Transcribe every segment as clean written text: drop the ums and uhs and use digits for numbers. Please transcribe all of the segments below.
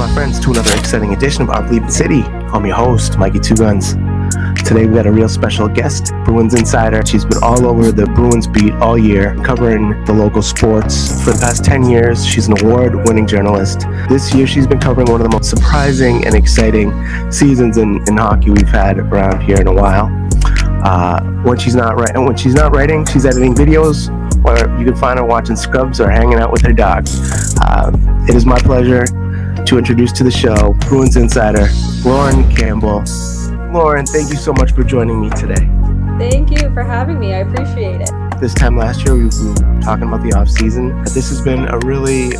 my friends, to another exciting edition of Our Bleepin City. I'm your host, Mikey Two Guns. Today we got a real special guest, Bruins insider. She's been all over the Bruins beat all year, covering the local sports. For the past 10 years, she's an award-winning journalist. This year, she's been covering one of the most surprising and exciting seasons in hockey we've had around here in a while. When she's not writing, she's editing videos, or you can find her watching Scrubs or hanging out with her dog. It is my pleasure to introduce to the show Bruins insider Lauren Campbell. Lauren, thank you so much for joining me today. Thank you for having me. I appreciate it. This time last year, we were talking about the off season. This has been a really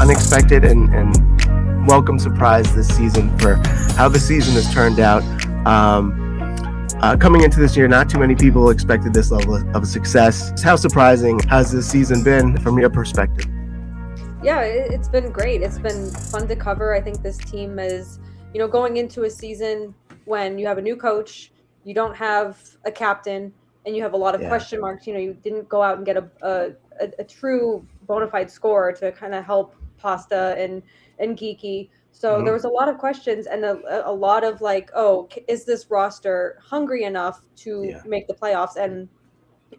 unexpected and welcome surprise this season for how the season has turned out. Coming into this year, not too many people expected this level of success. How surprising has this season been from your perspective? Yeah, it's been great. It's been fun to cover. I think this team is, going into a season when you have a new coach, you don't have a captain, and you have a lot of question marks. You didn't go out and get a true bona fide scorer to kind of help Pasta and Geeky. So there was a lot of questions and a lot of is this roster hungry enough to make the playoffs? And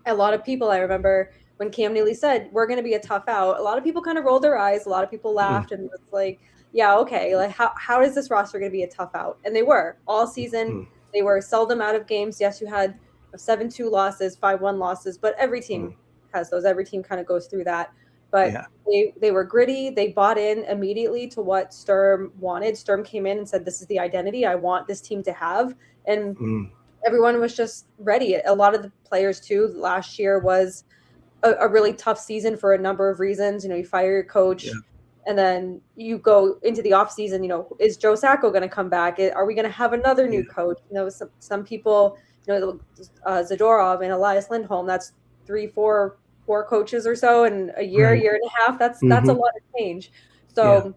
a lot of people, I remember when Cam Neely said, we're going to be a tough out, a lot of people kind of rolled their eyes. A lot of people laughed and was like, yeah, okay. Like, how is this roster going to be a tough out? And they were all season. They were seldom out of games. Yes, you had 7-2 losses, 5-1 losses, but every team has those. Every team kind of goes through that. But they were gritty. They bought in immediately to what Sturm wanted. Sturm came in and said, this is the identity I want this team to have. And everyone was just ready. A lot of the players, too, last year was a really tough season for a number of reasons. You fire your coach and then you go into the off season. Is Joe Sacco going to come back? Are we going to have another new coach? Some people, Zadorov and Elias Lindholm, that's 3-4 coaches or so in a year, year and a half. That's a lot of change. So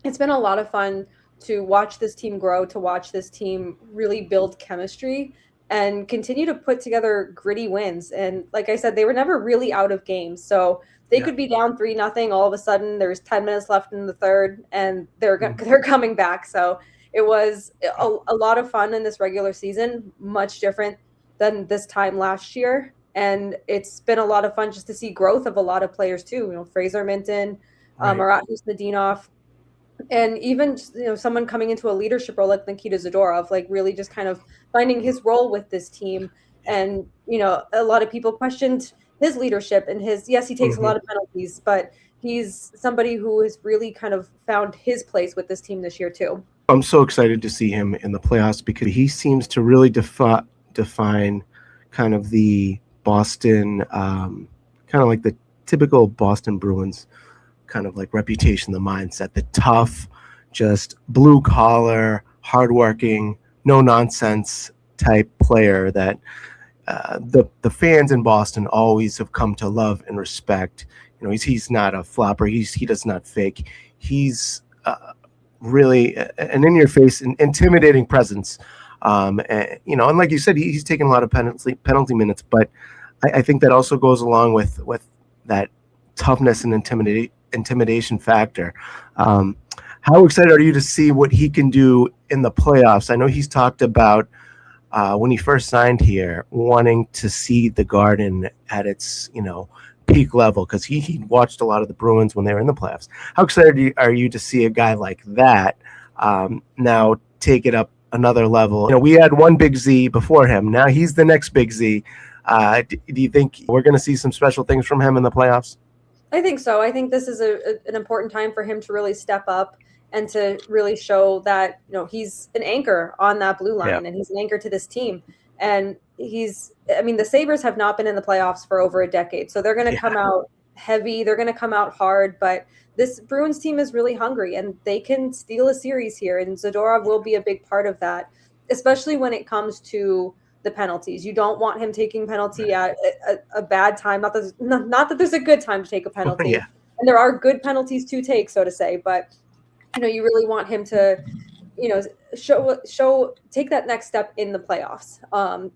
it's been a lot of fun to watch this team grow, to watch this team really build chemistry and continue to put together gritty wins. And like I said, they were never really out of games. So they could be down 3-0. All of a sudden there's 10 minutes left in the third and they're coming back. So it was a lot of fun in this regular season, much different than this time last year. And it's been a lot of fun just to see growth of a lot of players too. Fraser Minton, Marat Husnudinov, and even just, someone coming into a leadership role like Nikita Zadorov, like really just kind of finding his role with this team. And, a lot of people questioned his leadership and he takes a lot of penalties, but he's somebody who has really kind of found his place with this team this year too. I'm so excited to see him in the playoffs because he seems to really define kind of the Boston, kind of like the typical Boston Bruins kind of like reputation, the mindset, the tough, just blue collar, hardworking, no nonsense type player that the fans in Boston always have come to love and respect. He's not a flopper. He does not fake. He's really an in your face, intimidating presence. And like you said, he's taken a lot of penalty minutes, but I think that also goes along with that toughness and intimidation factor. How excited are you to see what he can do in the playoffs? I know he's talked about when he first signed here, wanting to see the Garden at its peak level because he watched a lot of the Bruins when they were in the playoffs. How excited are you to see a guy like that now take it up another level? We had one Big Z before him. Now he's the next Big Z. Do you think we're going to see some special things from him in the playoffs? I think so. I think this is an important time for him to really step up and to really show that, he's an anchor on that blue line and he's an anchor to this team. And the Sabres have not been in the playoffs for over a decade. So they're going to come out heavy. They're going to come out hard. But this Bruins team is really hungry and they can steal a series here. And Zadorov will be a big part of that, especially when it comes to the penalties. You don't want him taking penalty at a bad time. Not that there's a good time to take a penalty. And there are good penalties to take, so to say. But, you really want him to, take that next step in the playoffs.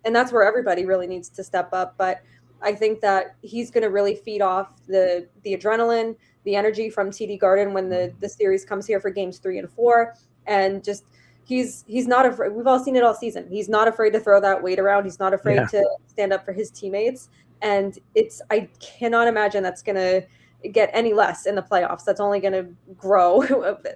And that's where everybody really needs to step up. But I think that he's going to really feed off the adrenaline, the energy from TD Garden when the series comes here for games 3 and 4, and just he's not afraid. We've all seen it all season. He's not afraid to throw that weight around. He's not afraid to stand up for his teammates. And I cannot imagine that's going to get any less in the playoffs. That's only going to grow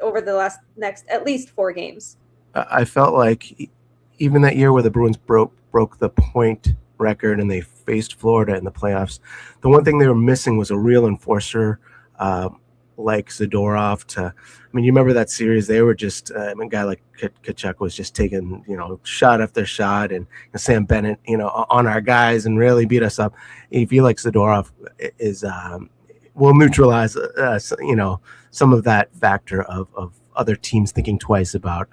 over the next at least 4 games. I felt like even that year where the Bruins broke the point record and they faced Florida in the playoffs, the one thing they were missing was a real enforcer like Zadorov. You remember that series? They were just a guy like Tkachuk was just taking shot after shot, and Sam Bennett on our guys and really beat us up. I feel like Zadorov is will neutralize some of that factor of other teams thinking twice about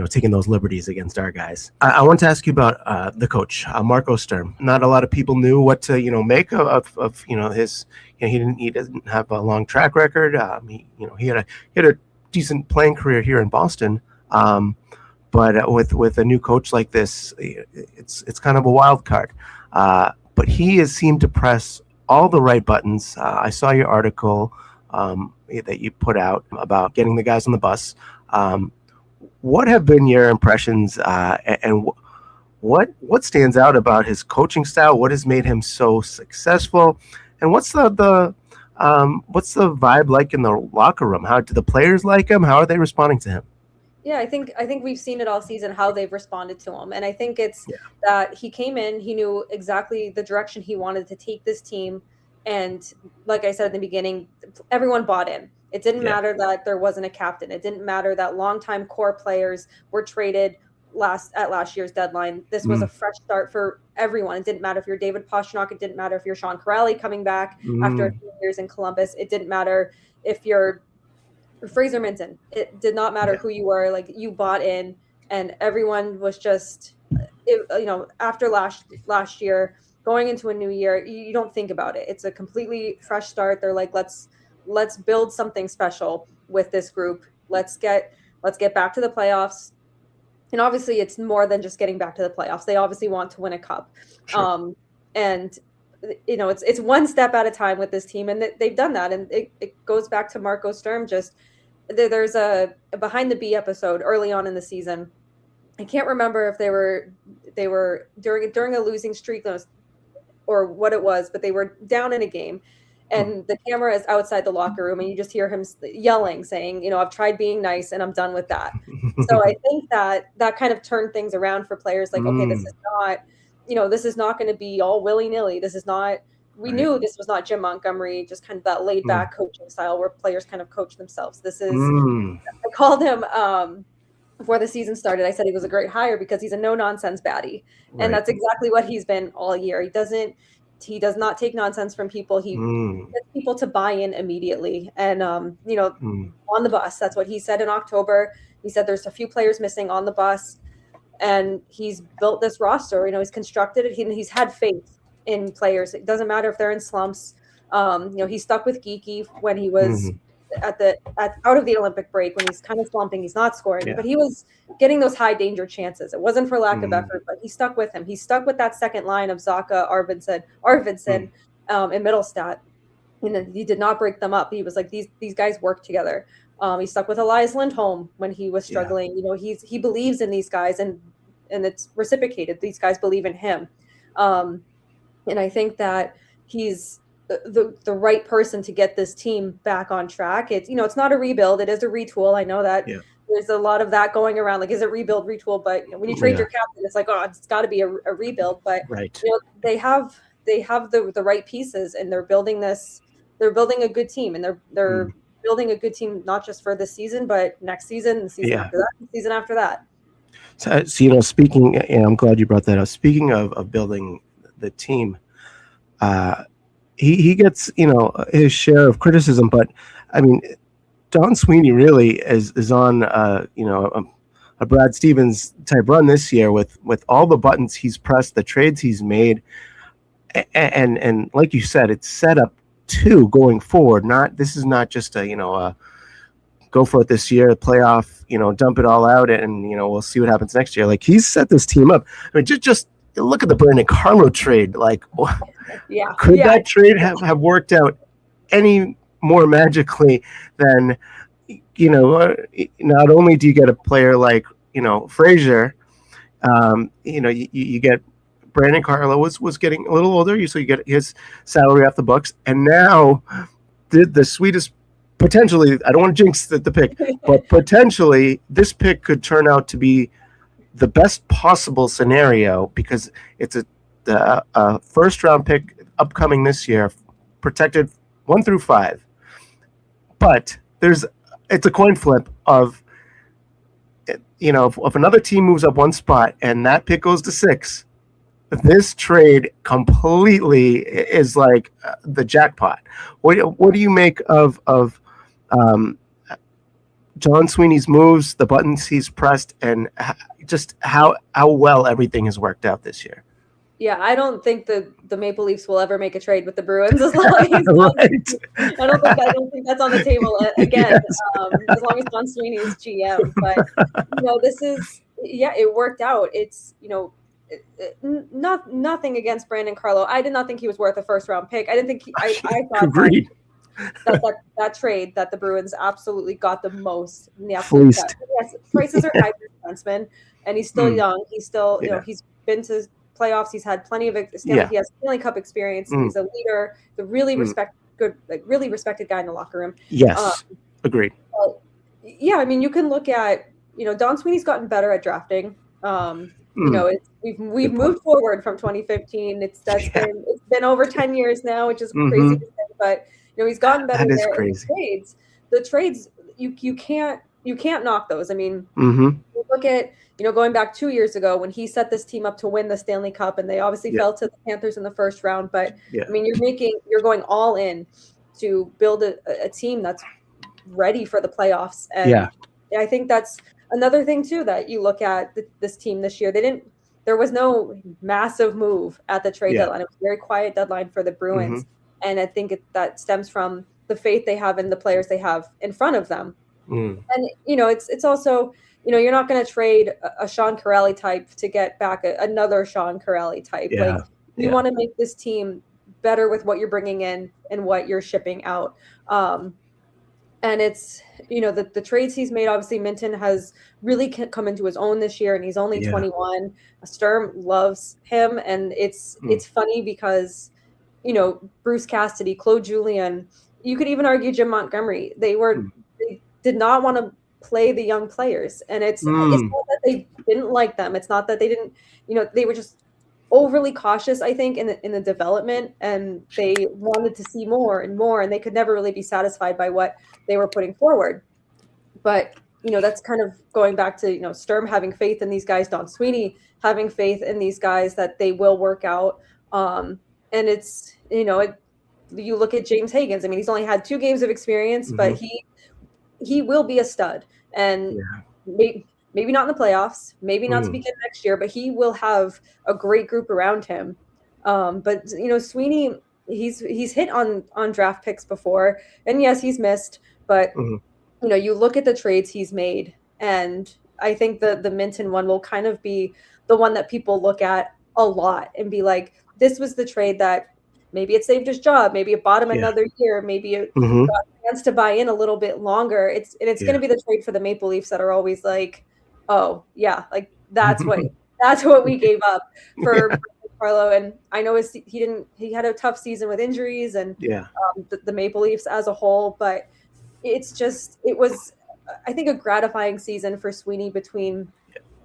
taking those liberties against our guys. I want to ask you about the coach, Marco Sturm. Not a lot of people knew what to make of his. He doesn't have a long track record. He had a decent playing career here in Boston, but with a new coach like this, it's kind of a wild card. But he has seemed to press all the right buttons. I saw your article that you put out about getting the guys on the bus. What have been your impressions, and what stands out about his coaching style? What has made him so successful, and what's the vibe like in the locker room? How do the players like him? How are they responding to him? Yeah, I think we've seen it all season, how they've responded to him. And I think it's that he came in, he knew exactly the direction he wanted to take this team. And like I said at the beginning, everyone bought in. It didn't matter that there wasn't a captain. It didn't matter that longtime core players were traded at last year's deadline. This was a fresh start for everyone. It didn't matter if you're David Pastrnak. It didn't matter if you're Sean Corrali coming back after a few years in Columbus. It didn't matter if you're Fraser Minton. It did not matter who you were. Like, you bought in, and everyone was just, after last year, going into a new year, you don't think about it. It's a completely fresh start. They're like, let's build something special with this group. Let's get back to the playoffs. And obviously it's more than just getting back to the playoffs. They obviously want to win a cup. Sure. And it's one step at a time with this team, and they've done that. And it goes back to Marco Sturm. Just there's a Behind the Bee episode early on in the season. I can't remember if they were during a losing streak or what it was, but they were down in a game. And the camera is outside the locker room, and you just hear him yelling, saying, I've tried being nice and I'm done with that. So I think that kind of turned things around for players. Like, okay, this is not going to be all willy-nilly. This is not, we knew this was not Jim Montgomery, just kind of that laid back coaching style where players kind of coach themselves. This is, I called him, before the season started, I said he was a great hire because he's a no nonsense baddie. Right. And that's exactly what he's been all year. He does not take nonsense from people. He gets people to buy in immediately. And, on the bus, that's what he said in October. He said there's a few players missing on the bus, and he's built this roster. He's constructed it. He's had faith in players. It doesn't matter if they're in slumps. He stuck with Geeky when he was out of the Olympic break, when he's kind of slumping, he's not scoring, but he was getting those high danger chances. It wasn't for lack of effort, but he stuck with him. He stuck with that second line of Zacha, Arvidsson, and Middlestat. And he did not break them up. He was like, these guys work together. He stuck with Elias Lindholm when he was struggling. He believes in these guys, and it's reciprocated. These guys believe in him. And I think that he's the right person to get this team back on track. It's it's not a rebuild, it is a retool. I know that there's a lot of that going around, like, is it rebuild, retool? But when you trade your captain, it's like, oh, it's got to be a rebuild. But they have the right pieces, and they're building a good team, and they're building a good team, not just for this season, but next season, the season after that, the season after that. So speaking, and I'm glad you brought that up. Speaking of building the team, he gets his share of criticism, but I mean, Don Sweeney really is on a Brad Stevens type run this year with all the buttons he's pressed, the trades he's made, and like you said, it's set up to going forward. This is not just a go for it this year, playoff, dump it all out, and we'll see what happens next year. Like, he's set this team up. I mean, just look at the Brandon Carlo trade. Like, could that trade have worked out any more magically than, not only do you get a player like, Frazier, you get Brandon Carlo was getting a little older, so you get his salary off the books, and now the sweetest, potentially, I don't want to jinx the pick, but potentially this pick could turn out to be the best possible scenario, because it's a first round pick upcoming this year, protected 1 through 5. But it's a coin flip of, if another team moves up one spot and that pick goes to 6, this trade completely is like the jackpot. What do you make of John Sweeney's moves, the buttons he's pressed, and just how well everything has worked out this year? Yeah, I don't think the Maple Leafs will ever make a trade with the Bruins as long as right. I don't think that's on the table again, as long as John Sweeney is GM. But it worked out. It's nothing against Brandon Carlo. I did not think he was worth a first round pick. I didn't think I thought agreed. That trade that the Bruins absolutely got the most in the absolute cut. Yes, prices are high for defenseman, and he's still young. He's still he's been to playoffs. He's had plenty of he has Stanley Cup experience. He's a leader, the really really respected guy in the locker room. Yes, agreed. I mean, you can look at Don Sweeney's gotten better at drafting. We've moved forward from 2015. It's been over 10 years now, which is crazy to say, but he's gotten better. That is there. crazy. The trades you can't knock those. I mean, you look at going back 2 years ago when he set this team up to win the Stanley Cup, and they obviously fell to the Panthers in the first round. But I mean, you're going all in to build a team that's ready for the playoffs. And I think that's another thing too that you look at this team this year. There was no massive move at the trade deadline. It was a very quiet deadline for the Bruins, and I think that stems from the faith they have in the players they have in front of them. And it's also you're not going to trade a Sean Corelli type to get back another Sean Corelli type. You want to make this team better with what you're bringing in and what you're shipping out. And it's, the trades he's made, obviously Minton has really come into his own this year, and he's only 21. Sturm loves him. And it's funny because, Bruce Cassidy, Claude Julien, you could even argue Jim Montgomery, they did not want to play the young players. And it's not that they didn't like them. It's not that they didn't, they were just overly cautious, I think, in the development, and they wanted to see more and more, and they could never really be satisfied by what they were putting forward. But that's kind of going back to Sturm having faith in these guys, Don Sweeney having faith in these guys that they will work out. And it's you look at James Higgins. I mean, he's only had 2 games of experience, but he will be a stud, and maybe not in the playoffs, maybe not to begin next year, but he will have a great group around him. But Sweeney, he's hit on draft picks before, and yes, he's missed, but you look at the trades he's made, and I think the Minton one will kind of be the one that people look at a lot and be like, this was the trade that maybe it saved his job, maybe it bought him another year, maybe it got a chance to buy in a little bit longer. It's going to be the trade for the Maple Leafs that are always like, oh yeah, like that's what we gave up for Carlo. And I know he had a tough season with injuries and the Maple Leafs as a whole, but it was, I think, a gratifying season for Sweeney between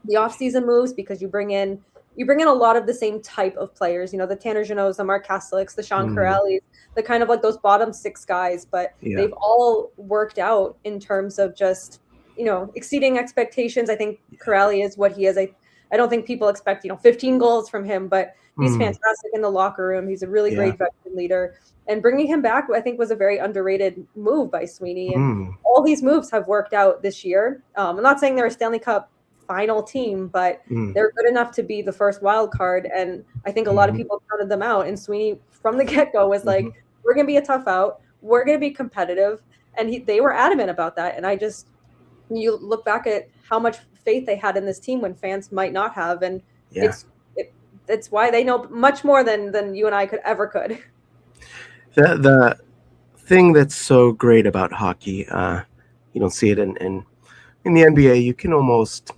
the offseason moves, because you bring in a lot of the same type of players, the Tanner Jeannots, the Mark Kastelicks, the Sean Corellis, the kind of like those bottom 6 guys, but they've all worked out in terms of just, exceeding expectations. I think Corelli is what he is. I don't think people expect, 15 goals from him, but he's fantastic in the locker room. He's a really great veteran leader, and bringing him back, I think, was a very underrated move by Sweeney. And all these moves have worked out this year. I'm not saying they're a Stanley Cup final team, but they're good enough to be the first wild card. And I think a lot of people counted them out. And Sweeney from the get-go was like, we're going to be a tough out. We're going to be competitive. And they were adamant about that. And you look back at how much faith they had in this team when fans might not have. And it's why they know much more than you and I could. The thing that's so great about hockey. You don't see it in the NBA. You can almost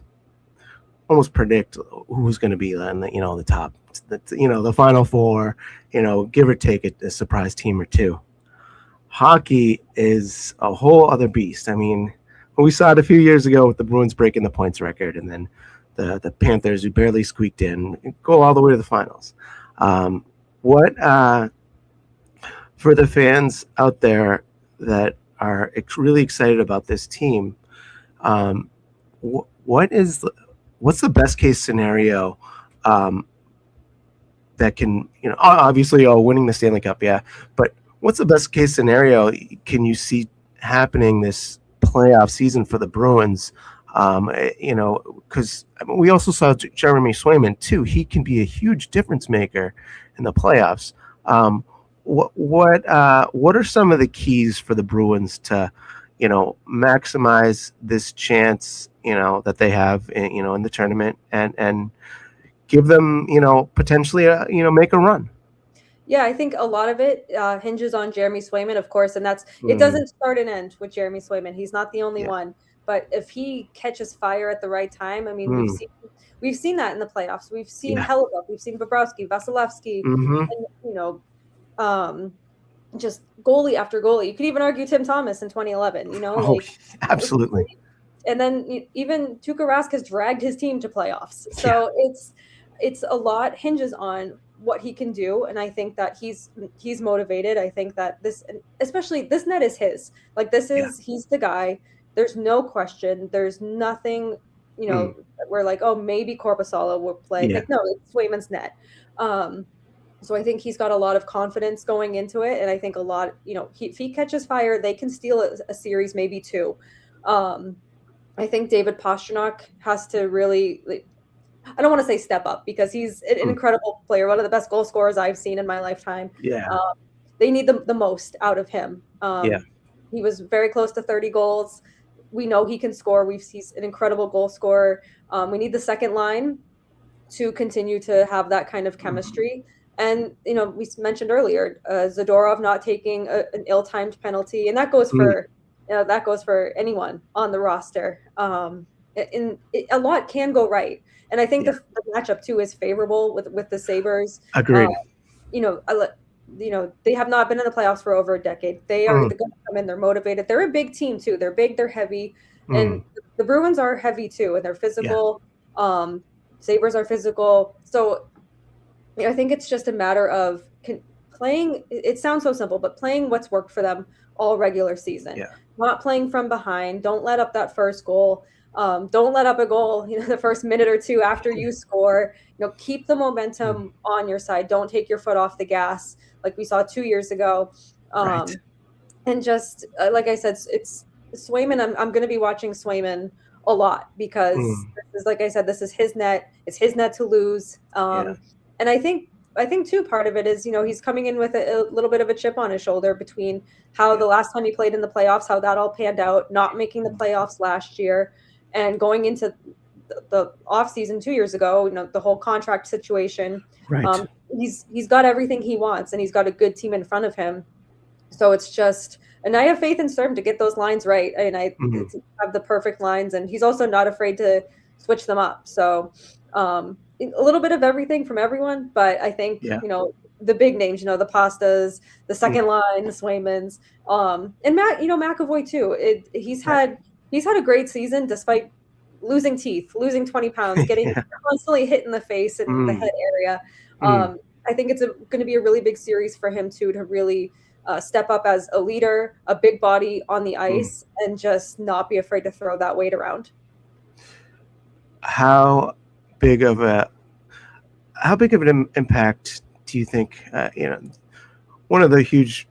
predict who's going to be on the top, the final four, give or take a surprise team or two. Hockey is a whole other beast. I mean, we saw it a few years ago with the Bruins breaking the points record, and then the Panthers, who barely squeaked in, go all the way to the finals. What for the fans out there that are really excited about this team? What's the best case scenario that can, obviously, winning the Stanley Cup, yeah, but what's the best case scenario can you see happening this playoff season for the Bruins? Because we also saw Jeremy Swayman too. He can be a huge difference maker in the playoffs. What are some of the keys for the Bruins to, maximize this chance, that they have, in the tournament and give them, potentially, make a run? Yeah, I think a lot of it hinges on Jeremy Swayman, of course, and it doesn't start and end with Jeremy Swayman. He's not the only one, but if he catches fire at the right time, I mean, we've seen that in the playoffs. We've seen Hellebuyck, we've seen Bobrovsky, Vasilevsky, and just goalie after goalie. You could even argue Tim Thomas in 2011. Absolutely. And then even Tuukka Rask has dragged his team to playoffs. So it's a lot hinges on what he can do, and I think that he's motivated. I think that especially this net is his. He's the guy. There's no question. There's nothing, we're like, oh, maybe Korpisalo will play. No, it's Swayman's net. So I think he's got a lot of confidence going into it, and I think a lot, if he catches fire, they can steal a series, maybe two. I think David Pastrnak has to really, I don't want to say step up, because he's an incredible player, one of the best goal scorers I've seen in my lifetime. They need the most out of him. He was very close to 30 goals. We know he can score. He's an incredible goal scorer. We need the second line to continue to have that kind of chemistry. And, we mentioned earlier, Zadorov not taking an ill-timed penalty, and that goes for anyone on the roster. A lot can go right. And I think the matchup too is favorable with the Sabres. Agreed. They have not been in the playoffs for over a decade. They are going to come in. They're motivated. They're a big team too. They're big. They're heavy, and the Bruins are heavy too, and they're physical. Sabres are physical. So I think it's just a matter of playing. It sounds so simple, but playing what's worked for them all regular season. Not playing from behind. Don't let up that first goal. Don't let up a goal, the first minute or two after you score. Keep the momentum on your side. Don't take your foot off the gas like we saw 2 years ago. And just like I said, it's Swayman. I'm going to be watching Swayman a lot, because this is, like I said, this is his net. It's his net to lose. And I think too, part of it is, he's coming in with a little bit of a chip on his shoulder between how the last time he played in the playoffs, how that all panned out, not making the playoffs last year, and going into the off season 2 years ago, the whole contract situation. He's got everything he wants, and he's got a good team in front of him. So it's just, and I have faith in Sturm to get those lines right, and I have the perfect lines, and he's also not afraid to switch them up. So a little bit of everything from everyone, but I think the big names, the Pastas, the second line, the Swaymans, and McAvoy too. He's had a great season despite losing teeth, losing 20 pounds, getting constantly hit in the face and the head area. I think it's going to be a really big series for him too, to really step up as a leader, a big body on the ice, and just not be afraid to throw that weight around. How big of an impact do you think? One of the huge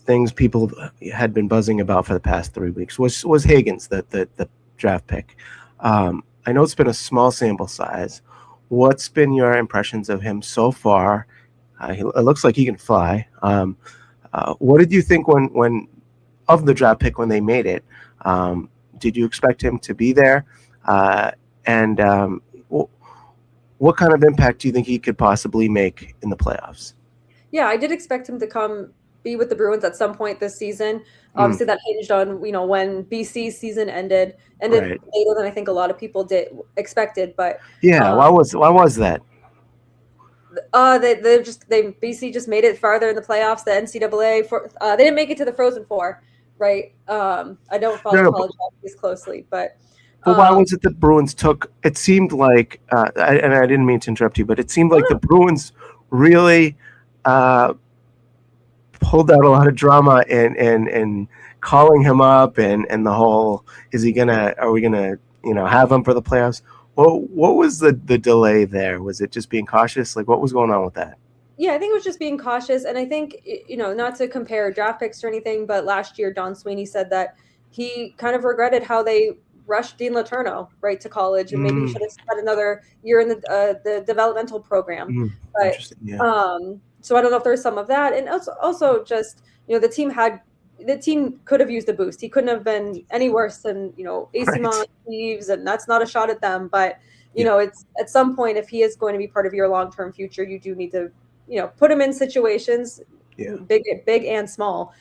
things people had been buzzing about for the past 3 weeks was Higgins, the draft pick. I know it's been a small sample size. What's been your impressions of him so far? It looks like he can fly. What did you think when of the draft pick when they made it? Did you expect him to be there? And what kind of impact do you think he could possibly make in the playoffs? Yeah, I did expect him to come be with the Bruins at some point this season. Obviously, that hinged on when BC's season ended Right. later than I think a lot of people did expected. But Yeah. Why was that? they BC just made it farther in the playoffs. The NCAA they didn't make it to the Frozen Four, right? I don't No, follow no. college hockey as closely, but But why was it the Bruins took? It seemed like, and I didn't mean to interrupt you, but it seemed like the Bruins really uh, pulled out a lot of drama and calling him up and the whole are we gonna have him for the playoffs? What was the delay there? Was it just being cautious? Like what was going on with that? Yeah, I think it was just being cautious. And I think, not to compare draft picks or anything, but last year, Don Sweeney said that he kind of regretted how they rushed Dean Letourneau right to college, and maybe he should have spent another year in the developmental program. But Interesting. Yeah. so I don't know if there's some of that, and also just the team could have used a boost. He couldn't have been any worse than AC Right. Reeves, and that's not a shot at them, but Yeah. it's at some point, if he is going to be part of your long-term future, you do need to put him in situations, Yeah. big and small.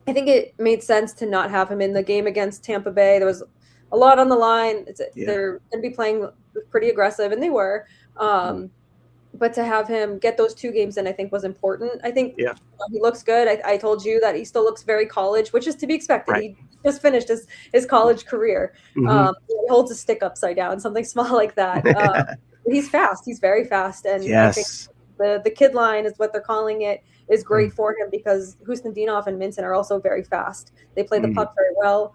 I think it made sense to not have him in the game against Tampa Bay. There was a lot on the line. They're going to be playing pretty aggressive, and they were. But to have him get those 2 games in, I think was important. I think Yeah. he looks good. I told you that he still looks very college, which is to be expected. Right. He just finished his college career. He holds a stick upside down, something small like that. He's fast. He's very fast, and I think Yes. the kid line is what they're calling it is great for him because Husnudinov and Minton are also very fast. They play the puck very well.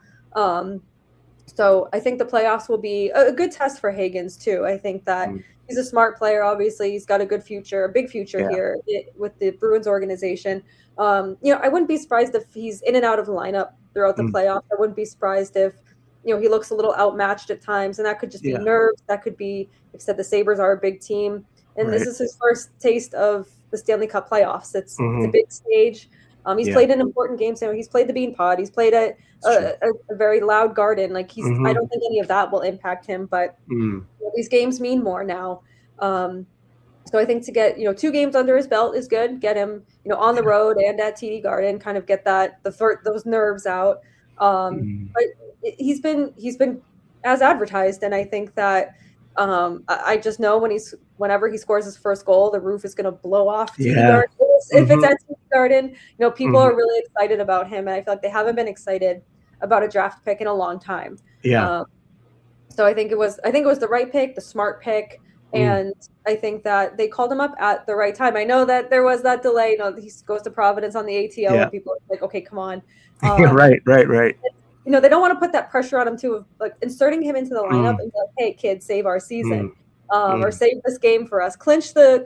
So I think the playoffs will be a good test for Higgins too. I think that he's a smart player. Obviously, he's got a good future, a big future here with the Bruins organization. I wouldn't be surprised if he's in and out of the lineup throughout the playoffs. I wouldn't be surprised if he looks a little outmatched at times, and that could just be nerves. That could be, like I said, the Sabres are a big team, and this is his first taste of the Stanley Cup playoffs. It's a big stage. He's played an important game. So he's played the Bean Pod. He's played a very loud Garden. Like I don't think any of that will impact him. But these games mean more now. So I think to get 2 games under his belt is good. Get him on the road and at TD Garden, kind of get those nerves out. But he's been as advertised, and I think that I just know whenever he scores his first goal, the roof is going to blow off TD Garden. If it's at TD Garden, people are really excited about him, and I feel like they haven't been excited about a draft pick in a long time. Yeah. So I think it was the right pick, the smart pick, and I think that they called him up at the right time. I know that there was that delay. He goes to Providence on the ATO, and people are like, "Okay, come on." Right. They don't want to put that pressure on him too, of like inserting him into the lineup and be like, "Hey, kid, save our season, or save this game for us, clinch the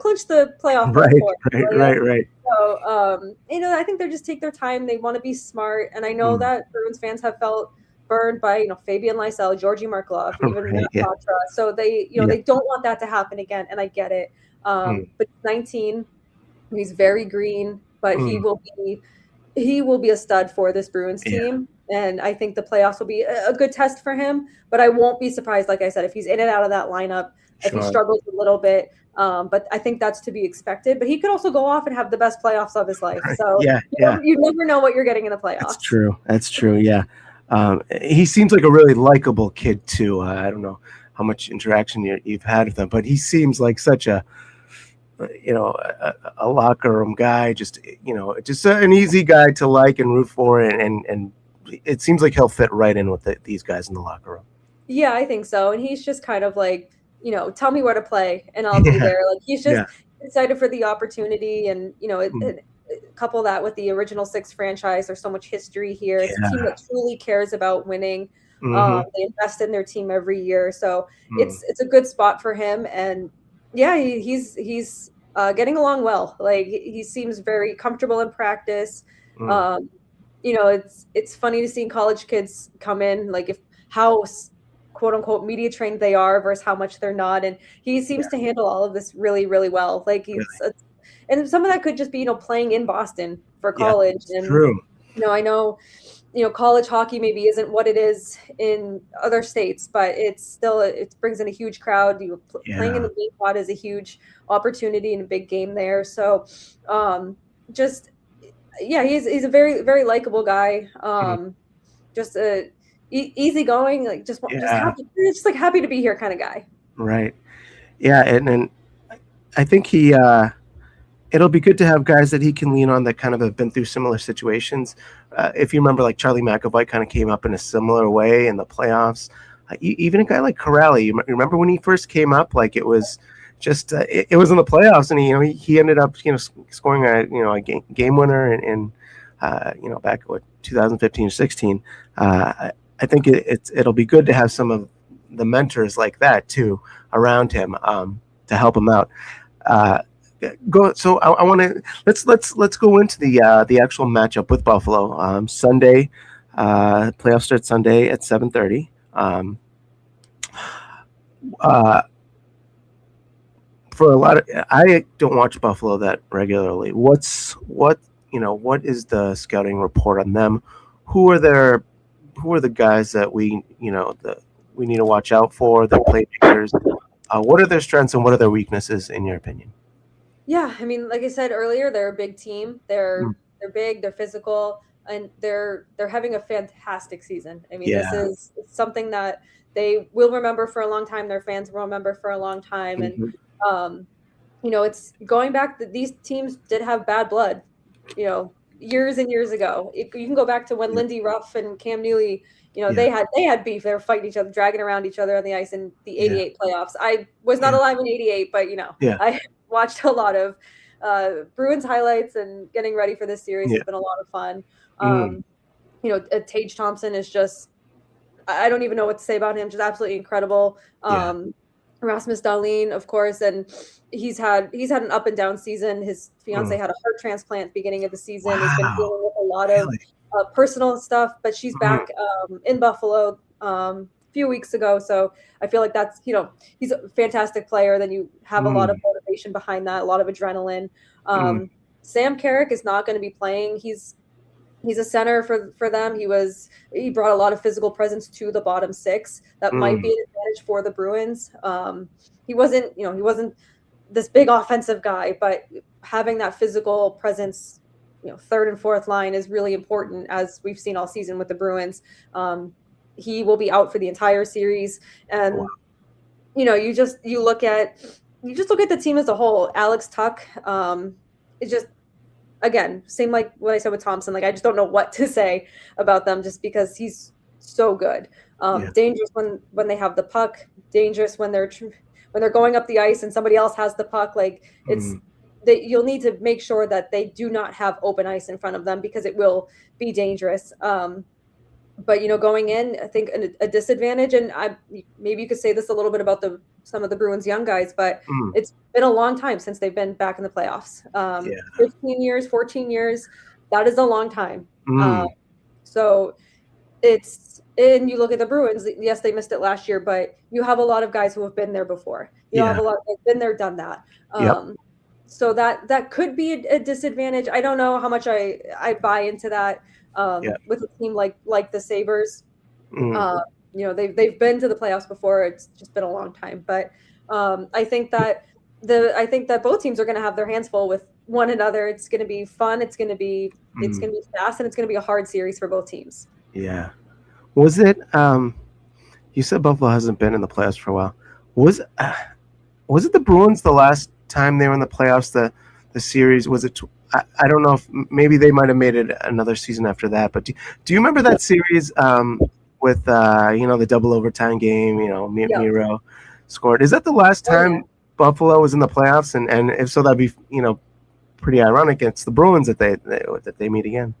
playoff berth for us." Right. So, I think they just take their time. They want to be smart, and I know that Bruins fans have felt burned by Fabian Lysell, Georgi Markov, even Matt Patra. So they they don't want that to happen again, and I get it. But he's 19, he's very green, but he will be a stud for this Bruins team. And I think the playoffs will be a good test for him, but I won't be surprised, like I said, if he's in and out of that lineup, if he struggles a little bit. But I think that's to be expected. But he could also go off and have the best playoffs of his life. So you never know what you're getting in the playoffs. That's true. Yeah. He seems like a really likable kid too. I don't know how much interaction you've had with him, but he seems like such a locker room guy, just an easy guy to like and root for, and it seems like he'll fit right in with these guys in the locker room. Yeah, I think so. And he's just kind of like, tell me where to play and I'll be there. Like he's just excited for the opportunity, and couple that with the original 6 franchise. There's so much history here. It's a team that truly cares about winning. They invest in their team every year, so it's a good spot for him. And he's getting along well. Like he seems very comfortable in practice. It's funny to see college kids come in, like how quote unquote media trained they are versus how much they're not. And he seems to handle all of this really, really well. Like and some of that could just be, playing in Boston for college. And true. I know, college hockey maybe isn't what it is in other states, but it's still, it brings in a huge crowd. Playing in the Bean Pod is a huge opportunity and a big game there. So just Yeah, he's a very very likable guy. Mhm. Just easygoing, like just Yeah, happy, just like happy to be here kind of guy. right. Yeah, and I think it'll be good to have guys that he can lean on that kind of have been through similar situations. If you remember, like Charlie McAvoy kind of came up in a similar way in the playoffs. Even a guy like Corrali, you remember when he first came up? Like it was just it was in the playoffs, and he ended up scoring a game winner in back what 2015-16. I think it'll be good to have some of the mentors like that too around him to help him out. Uh, Go. So I want to let's go into the actual matchup with Buffalo. Sunday, playoff start Sunday at 7:30. Uh, for a lot of, I don't watch Buffalo that regularly. What is the scouting report on them? Who are their who are the guys that we need to watch out for? Their playmakers. What are their strengths and what are their weaknesses in your opinion? Yeah, I mean, like I said earlier, they're a big team. Mm, They're big, they're physical, and they're having a fantastic season. I mean, this yeah. is something that they will remember for a long time. Their fans will remember for a long time, and Mhm. um, it's going back that these teams did have bad blood, years and years ago. You can go back to when Yep. Lindy Ruff and Cam Neely, Yeah. they had beef. They were fighting each other, dragging around each other on the ice in the Yeah. '88 playoffs. I was not Yeah. alive in '88, but Yeah. I watched a lot of Bruins highlights, and getting ready for this series Yeah. has been a lot of fun. Mm. Tage Thompson is just, I don't even know what to say about him. Just absolutely incredible. Yeah. Rasmus Dahlin, of course, and he's had an up and down season. His fiance Mm. had a heart transplant beginning of the season. Has been Wow. dealing with a lot of Really? personal stuff, but she's Mm. back in Buffalo a few weeks ago. So I feel like that's he's a fantastic player. Then you have a lot of Mm. motivation behind that, a lot of adrenaline. Mm. Sam Carrick is not going to be playing. He's a center for them. He brought a lot of physical presence to the bottom six. That might be Mm. an advantage for the Bruins. He wasn't this big offensive guy, but having that physical presence, third and fourth line is really important, as we've seen all season with the Bruins. He will be out for the entire series, Wow. and you just look at the team as a whole. Alex Tuck, is just, again, same like what I said with Thompson. Like, I just don't know what to say about them, just because he's so good. Yeah. Dangerous when they have the puck. Dangerous when they're going up the ice and somebody else has the puck. Like, it's Mm. you'll need to make sure that they do not have open ice in front of them, because it will be dangerous. But going in, I think a disadvantage, and maybe you could say this a little bit about some of the Bruins young guys, but Mm. it's been a long time since they've been back in the playoffs. Yeah. 15 years, 14 years, that is a long time. Mm. So and you look at the Bruins. Yes, they missed it last year, but you have a lot of guys who have been there before. Have Yeah. a lot, they've been there, done that. Yep. So that could be a disadvantage. I don't know how much I buy into that Yeah. with a team like the Sabres. Mm. Uh, they've been to the playoffs before. It's just been a long time, but I think that both teams are going to have their hands full with one another. It's going to be fun. It's going Mm. to be fast, and it's going to be a hard series for both teams. Yeah. Was it? You said Buffalo hasn't been in the playoffs for a while. Was it the Bruins the last time they were in the playoffs? The series was it? I don't know if maybe they might have made it another season after that. But do you remember that series with the double overtime game? Yeah. Miro scored. Is that the last Oh, yeah. time Buffalo was in the playoffs? And if so, that'd be pretty ironic. It's the Bruins that they meet again.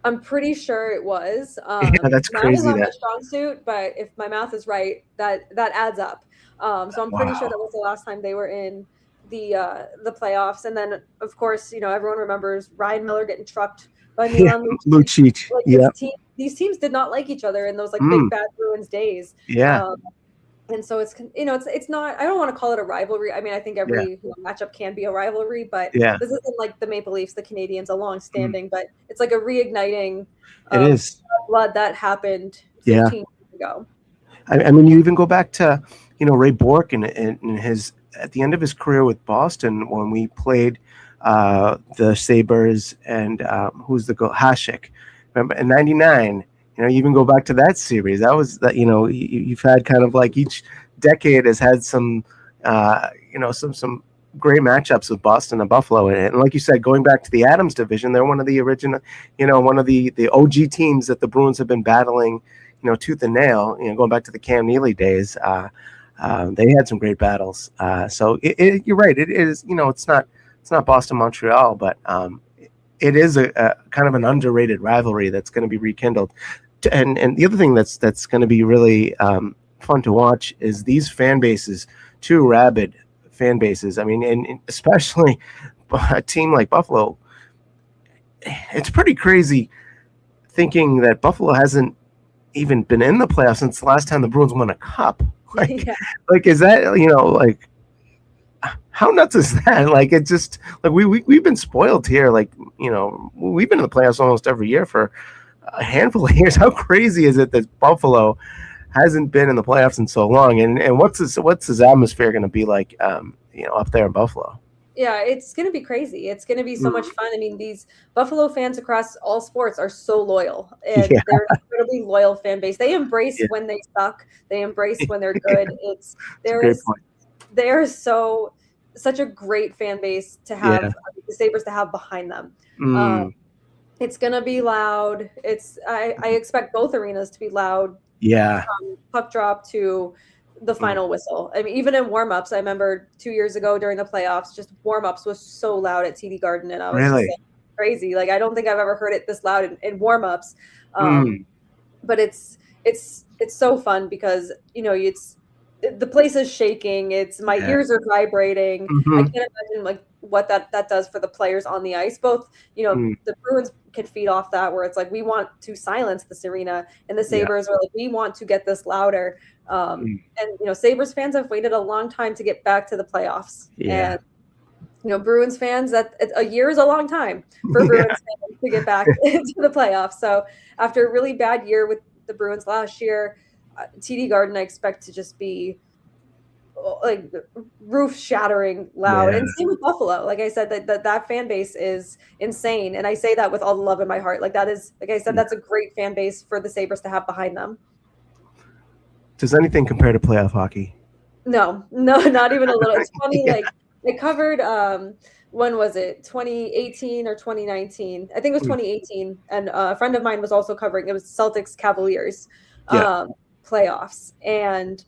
I'm pretty sure it was. Yeah, that's Math is crazy. not my That strong suit, but if my math is right, that adds up. So I'm pretty sure wow. that was the last time they were in the playoffs. And then, of course, everyone remembers Ryan Miller getting trucked by Yeah, Milan Lucic. Lucic. Like, Yeah. these teams did not like each other in those like Mm, big bad Bruins days. yeah. And so it's not, I don't want to call it a rivalry. I mean, I think Yeah. every matchup can be a rivalry, but Yeah. this isn't like the Maple Leafs, the Canadians, a long Mm, standing, but it's like a reigniting it of is. blood that happened Yeah. 15 years ago. I mean, you even go back to Ray Bourque and his at the end of his career with Boston when we played the Sabres, and who's the goal? Hasek. Remember in '99? You even go back to that series. That was that. You've had kind of like each decade has had some, some great matchups with Boston and Buffalo. And like you said, going back to the Adams division, they're one of the original, one of the OG teams that the Bruins have been battling, tooth and nail. Going back to the Cam Neely days, they had some great battles. So you're right. It is. It's not Boston Montreal, but it is a kind of an underrated rivalry that's going to be rekindled. And the other thing that's going to be really fun to watch is these fan bases, two rabid fan bases. I mean, and especially a team like Buffalo. It's pretty crazy thinking that Buffalo hasn't even been in the playoffs since the last time the Bruins won a cup. Like is that like how nuts is that? Like it's just like we've been spoiled here. Like we've been in the playoffs almost every year for a handful of years. How crazy is it that Buffalo hasn't been in the playoffs in so long? And what's his atmosphere going to be like? Up there in Buffalo. Yeah, it's going to be crazy. It's going to be so much fun. I mean, these Buffalo fans across all sports are so loyal, and they're an incredibly loyal fan base. They embrace when they suck. They embrace when they're good. They're such a great fan base to have the Sabres to have behind them. It's going to be loud. I expect both arenas to be loud. Yeah. Puck drop to the final whistle. I mean, even in warm-ups, I remember 2 years ago during the playoffs, just warm-ups was so loud at TD Garden, and I was just like, crazy. Like, I don't think I've ever heard it this loud in warm-ups. But it's so fun because the place is shaking. My ears are vibrating. I can't imagine like what that does for the players on the ice. Both, the Bruins can feed off that, where it's like we want to silence this arena, and the Sabres are like we want to get this louder. And Sabres fans have waited a long time to get back to the playoffs. And Bruins fans, that a year is a long time for Bruins fans to get back into the playoffs. So after a really bad year with the Bruins last year, TD Garden I expect to just be like roof shattering loud. And same with Buffalo. Like I said, that fan base is insane, and I say that with all the love in my heart. Like that is, like I said, that's a great fan base for the Sabres to have behind them. Does anything compare to playoff hockey? No, not even a little. It's funny. Like I covered when was it, 2018 or 2019? I think it was 2018, and a friend of mine was also covering. It was Celtics Cavaliers playoffs, and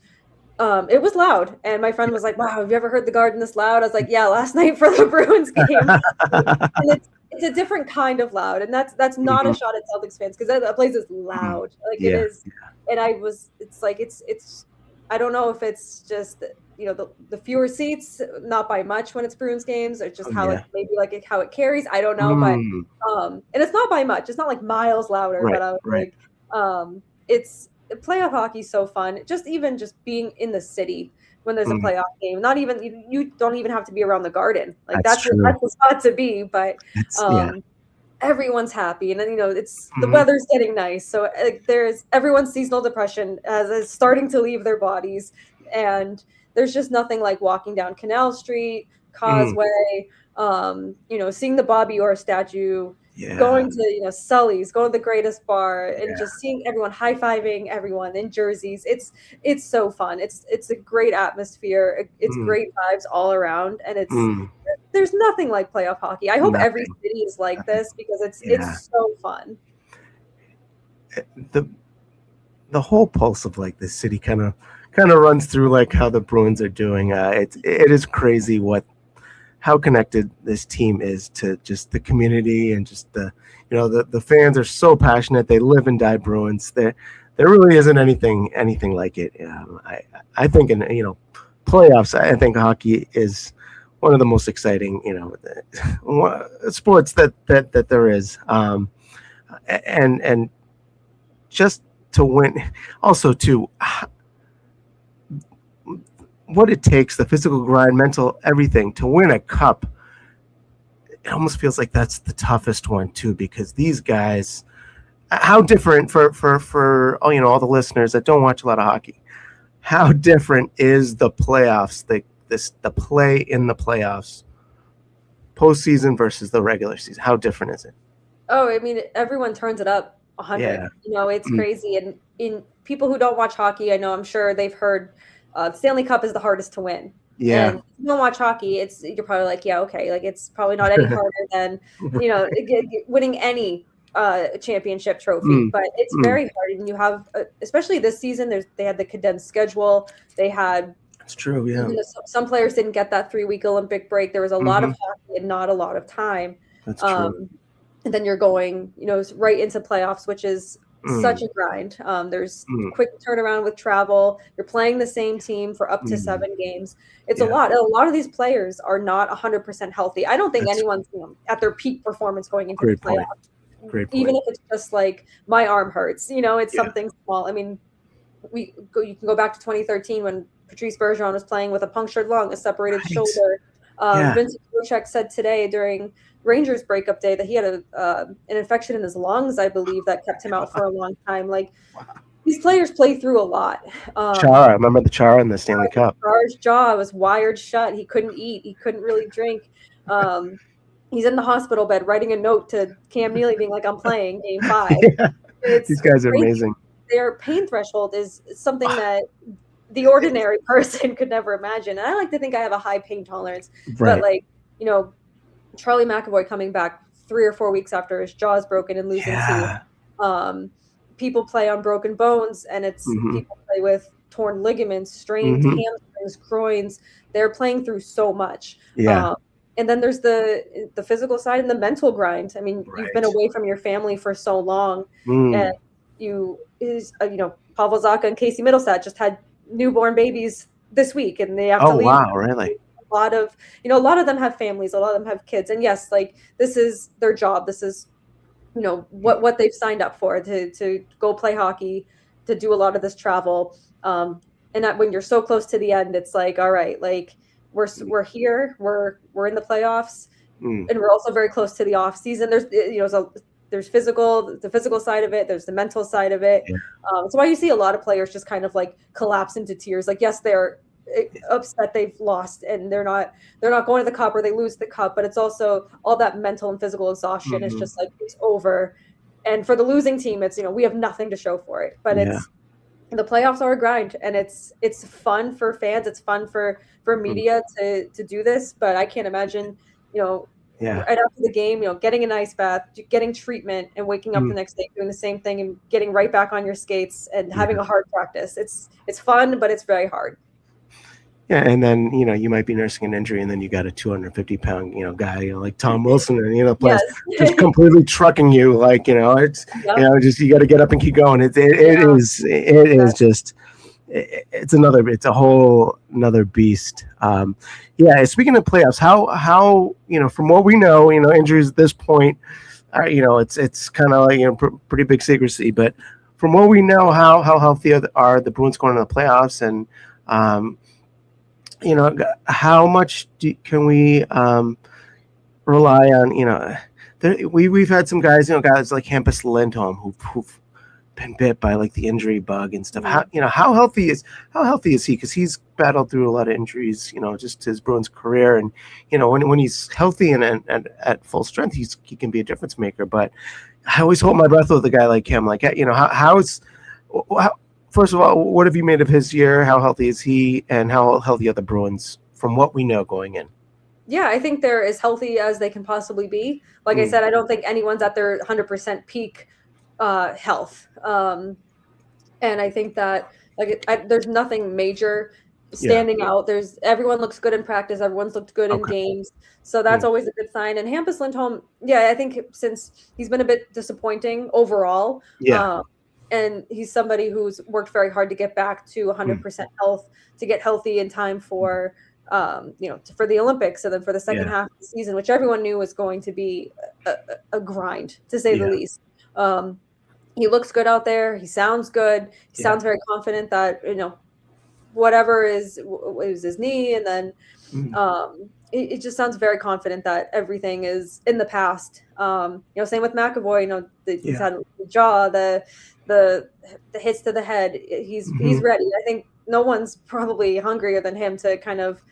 it was loud. And my friend was like, "Wow, have you ever heard the Garden this loud?" I was like, "Yeah, last night for the Bruins game." And it's a different kind of loud, and that's not a shot at Celtics fans, because that place is loud. Like it is, and it's I don't know if it's just the fewer seats, not by much when it's Bruins games, or just how how it carries. I don't know, but and it's not by much. It's not like miles louder. But I was like, it's playoff hockey is so fun. Just being in the city when there's a playoff game. Not even you don't even have to be around the Garden. Like that's the spot to be. But everyone's happy, and then it's the weather's getting nice, so there's everyone's seasonal depression is starting to leave their bodies, and there's just nothing like walking down Canal Street, Causeway, seeing the Bobby Orr statue, going to Sully's, going to the Greatest Bar, and just seeing everyone high-fiving everyone in jerseys. It's so fun. It's a great atmosphere. It's great vibes all around, and there's nothing like playoff hockey. I hope every city is like this, because it's so fun. The whole pulse of like this city kind of runs through like how the Bruins are doing. It is crazy how connected this team is to just the community, and just the fans are so passionate. They live and die Bruins. There really isn't anything like it. I think in playoffs, I think hockey is one of the most exciting sports that there is. And just to win, also too, what it takes, the physical grind, mental, everything to win a cup. It almost feels like that's the toughest one too, because these guys, how different for all the listeners that don't watch a lot of hockey, how different is the playoffs, the play in the playoffs postseason versus the regular season? How different is it? Oh, I mean, everyone turns it up 100. Yeah. It's Mm. crazy. And in people who don't watch hockey, I know, I'm sure they've heard Stanley Cup is the hardest to win. Yeah. And if you don't watch hockey, you're probably like, yeah, okay, like it's probably not any harder than winning any championship trophy. Mm. But it's Mm. very hard, and you have, especially this season, they had the condensed schedule. They had It's true. Yeah. even though some players didn't get that 3-week Olympic break, there was a lot of Hmm. hockey and not a lot of time. That's true. Um, and then you're going, right into playoffs, which is such Mm. a grind. There's Mm. quick turnaround with travel. You're playing the same team for up to Mm. 7 games. It's a Yeah. lot. A lot of these players are not 100% healthy. I don't think That's anyone's at their peak performance going into the great point. playoffs. Great Even point. if it's just like my arm hurts, it's Yeah. something small. I mean, you can go back to 2013 when Patrice Bergeron was playing with a punctured lung, a separated Right. shoulder. Yeah. Vincent Trocheck said today during Rangers breakup day that he had an infection in his lungs, I believe, that kept him out for a long time. Like, these players play through a lot. Chara, remember the Chara in the Stanley Cup? Chara's jaw was wired shut. He couldn't eat. He couldn't really drink. He's in the hospital bed writing a note to Cam Neely being like, I'm playing game 5. Yeah. It's These guys are crazy. amazing. Their pain threshold is something that the ordinary person could never imagine. And I like to think I have a high pain tolerance. Right. But Charlie McAvoy coming back 3 or 4 weeks after his jaw's broken and losing teeth. People play on broken bones, and it's people play with torn ligaments, strained hamstrings, groins. They're playing through so much. Yeah. And then there's the physical side and the mental grind. I mean, you've been away from your family for so long, and Pavel Zacha and Casey Middlestat just had newborn babies this week, and they have to leave. Oh wow, really? A lot of them have families, a lot of them have kids, and yes, like, this is their job. This is what they've signed up for, to go play hockey, to do a lot of this travel. And that when you're so close to the end, it's like, all right, like, we're here, we're in the playoffs, and we're also very close to the off season. There's there's the physical side of it, there's the mental side of it. That's why you see a lot of players just kind of like collapse into tears. Like, yes, they're upset they've lost and they're not going to the cup, or they lose the cup, but it's also all that mental and physical exhaustion. It's just like, it's over. And for the losing team, it's we have nothing to show for it. But it's the playoffs are a grind, and it's fun for fans, it's fun for media to do this. But I can't imagine right after the game, getting an ice bath, getting treatment, and waking up the next day doing the same thing, and getting right back on your skates and having a hard practice. It's fun, but it's very hard. Yeah, and then you might be nursing an injury, and then you got a 250-pound guy like Tom Wilson, and just completely trucking you, like it's just, you got to get up and keep going. It is just it's a whole another beast. Speaking of playoffs, how from what we know, injuries at this point are it's kind of like pretty big secrecy, but from what we know, how healthy are the Bruins going to the playoffs, and how much can we rely on? We've had some guys, guys like Hampus Lindholm who've been bit by like the injury bug and stuff. How healthy is he? Because he's battled through a lot of injuries, just his Bruins career, and when he's healthy and at full strength, he can be a difference maker. But I always hold my breath with a guy like him. Like, first of all, what have you made of his year? How healthy is he, and how healthy are the Bruins from what we know going in? Yeah, I think they're as healthy as they can possibly be. Like I said, I don't think anyone's at their 100% peak health. And I think that there's nothing major standing out. Everyone looks good in practice. Everyone's looked good in games. So that's always a good sign. And Hampus Lindholm, I think since he's been a bit disappointing overall. And he's somebody who's worked very hard to get back to 100% health, to get healthy in time for, for the Olympics, and then for the second half of the season, which everyone knew was going to be a grind, to say the least. He looks good out there. He sounds good. He sounds very confident that, whatever is his knee. And then it just sounds very confident that everything is in the past. Same with McAvoy, he's had the jaw, the hits to the head. He's ready. I think no one's probably hungrier than him to kind of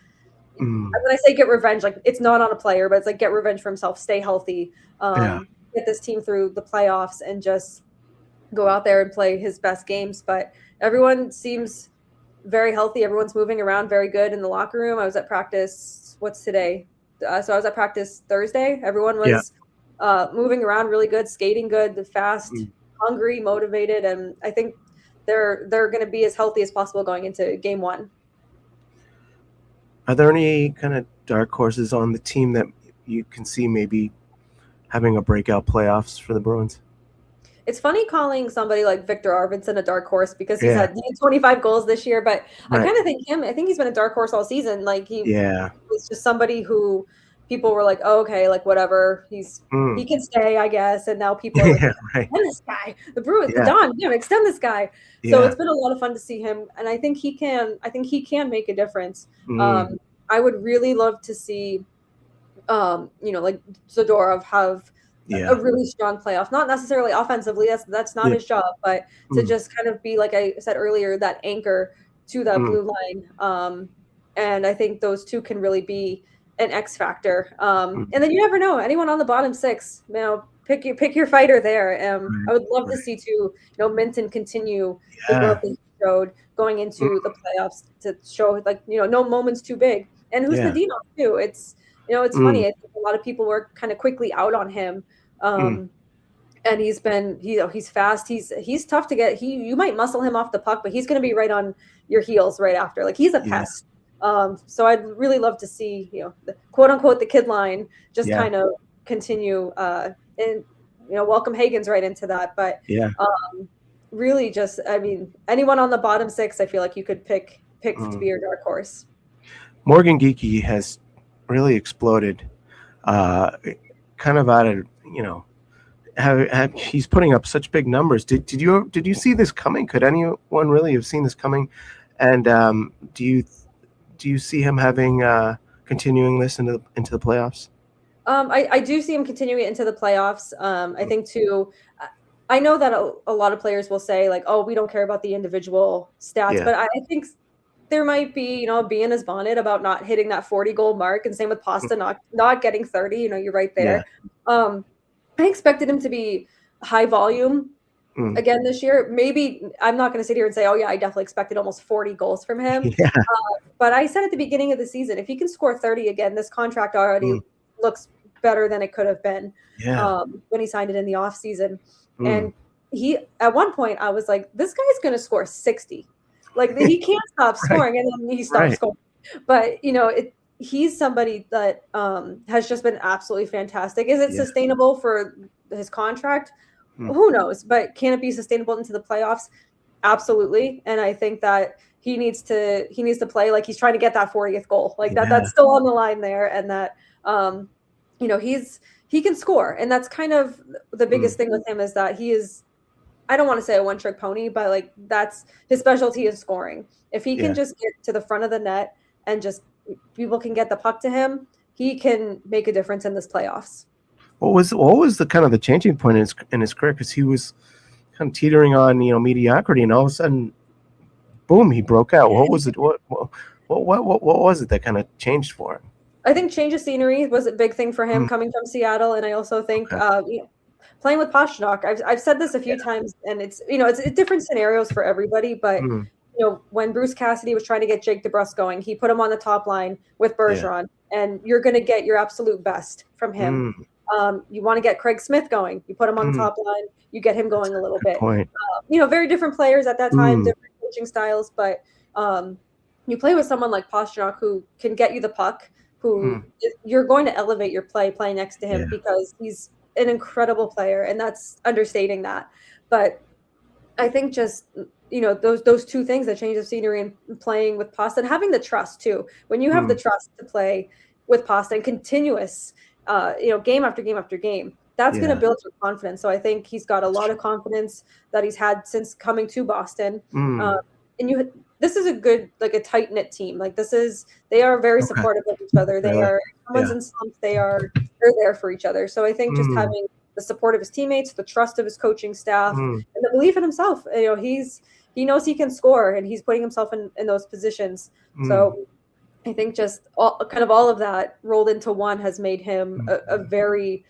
when I say get revenge, like it's not on a player, but it's like get revenge for himself, stay healthy, get this team through the playoffs, and just go out there and play his best games. But everyone seems very healthy. Everyone's moving around very good in the locker room. I was at practice. What's today? So I was at practice Thursday. Everyone was moving around really good, skating good, fast, hungry, motivated, and I think they're going to be as healthy as possible going into game one. Are there any kind of dark horses on the team that you can see maybe having a breakout playoffs for the Bruins? It's funny calling somebody like Victor Arvidsson a dark horse because he had 25 goals this year, but I kind of think I think he's been a dark horse all season. Like he was just somebody who people were like, oh, okay, like whatever, he can stay, I guess. And now people are like, extend this guy, the Bruins, the Don, extend this guy. So it's been a lot of fun to see him, and I think he can make a difference. I would really love to see, like Zadorov have a really strong playoff, not necessarily offensively. That's not his job, but to just kind of be, like I said earlier, that anchor to that blue line. And I think those two can really be an X factor. And then you never know, anyone on the bottom six, pick your fighter there. I would love to see too, Minton continue the growth that he showed going into the playoffs to show no moment's too big. And who's the Dino too? It's funny. I think a lot of people were kind of quickly out on him. And he's fast. He's tough to get. You might muscle him off the puck, but he's going to be right on your heels right after. Like he's a pest. So I'd really love to see, the quote unquote the kid line just kind of continue, and welcome Hagen's right into that. But really, just anyone on the bottom six, I feel like you could pick to be your dark horse. Morgan Geekie has really exploded, kind of out of he's putting up such big numbers. Did you see this coming? Could anyone really have seen this coming? And do you see him having continuing this into the playoffs? I do see him continuing it into the playoffs. I think too. I know that a lot of players will say like, "Oh, we don't care about the individual stats," but I think there might be, a bee in his bonnet about not hitting that 40 goal mark, and same with Pasta not getting 30. You're right there. I expected him to be high volume again this year. Maybe I'm not going to sit here and say, oh yeah, I definitely expected almost 40 goals from him. But I said at the beginning of the season, if he can score 30 again, this contract already looks better than it could have been when he signed it in the off season. And he, at one point I was like, this guy's going to score 60. Like he can't stop scoring, and then he stops scoring. But he's somebody that has just been absolutely fantastic. Is it sustainable for his contract? Who knows? But can it be sustainable into the playoffs? Absolutely. And I think that he needs to play like he's trying to get that 40th goal. Like that's still on the line there, and that he can score, and that's kind of the biggest thing with him is that he is. I don't want to say a one-trick pony, but like that's his specialty is scoring. If he can just get to the front of the net and just people can get the puck to him, he can make a difference in this playoffs. What was the kind of the changing point in his career? Because he was kind of teetering on mediocrity, and all of a sudden, boom, he broke out. What was it? What was it that kind of changed for him? I think change of scenery was a big thing for him coming from Seattle, and I also think playing with Pastrnak. I've said this a few times, and it's different scenarios for everybody. But when Bruce Cassidy was trying to get Jake DeBrusk going, he put him on the top line with Bergeron, and you're going to get your absolute best from him. You want to get Craig Smith going, you put him on the top line, you get him going a little bit. Very different players at that time, different coaching styles, but you play with someone like Pastrnak who can get you the puck, who you're going to elevate your play next to him because he's an incredible player, and that's understating that. But I think just those two things, the change of scenery and playing with Pasta, and having the trust too. When you have the trust to play with Pasta and continuous, game after game after game, that's going to build your confidence. So I think he's got a lot of confidence that he's had since coming to Boston. And this is a good, like a tight knit team. Like they are very supportive of each other. They are, someone's in slumps, they're there for each other. So I think just having the support of his teammates, the trust of his coaching staff, and the belief in himself. He knows he can score, and he's putting himself in those positions. So I think just all of that rolled into one has made him a very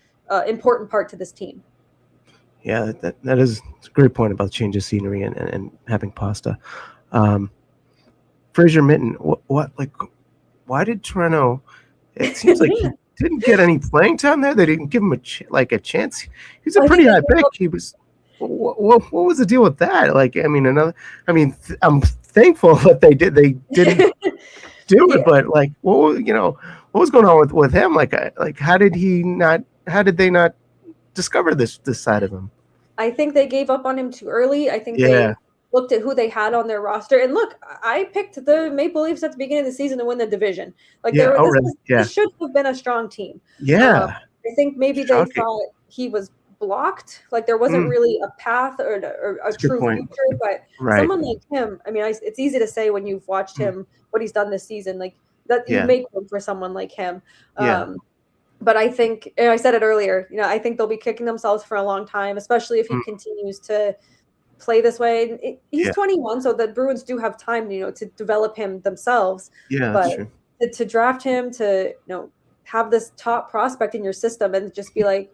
important part to this team. Yeah, that is a great point about change of scenery and having pasta. Fraser Mitten, what like why did Toronto? It seems like he didn't get any playing time there. They didn't give him a chance. He's a I think pretty they high gave pick. up. He was. What was the deal with that? Like, I mean, I'm thankful that they didn't do it, Yeah, but like, what was going on with him? Like, how did he not? How did they not discover this side of him? I think they gave up on him too early. I think Yeah, they looked at who they had on their roster. And look, I picked the Maple Leafs at the beginning of the season to win the division. Like yeah. Oh, really? this Yeah, should have been a strong team. yeah. I think maybe they Shocking. thought he was blocked, like there wasn't Mm, really a path or a that's a good true point. future. But Right. someone like him, I mean, it's easy to say when you've watched Mm, him what he's done this season, like that you yeah, make room for someone like him. yeah. But I think, and I said it earlier, I think they'll be kicking themselves for a long time, especially if he Mm, continues to play this way. And he's yeah, 21, so the Bruins do have time, to develop him themselves. yeah. But That's true. to draft him, to have this top prospect in your system, and just be like,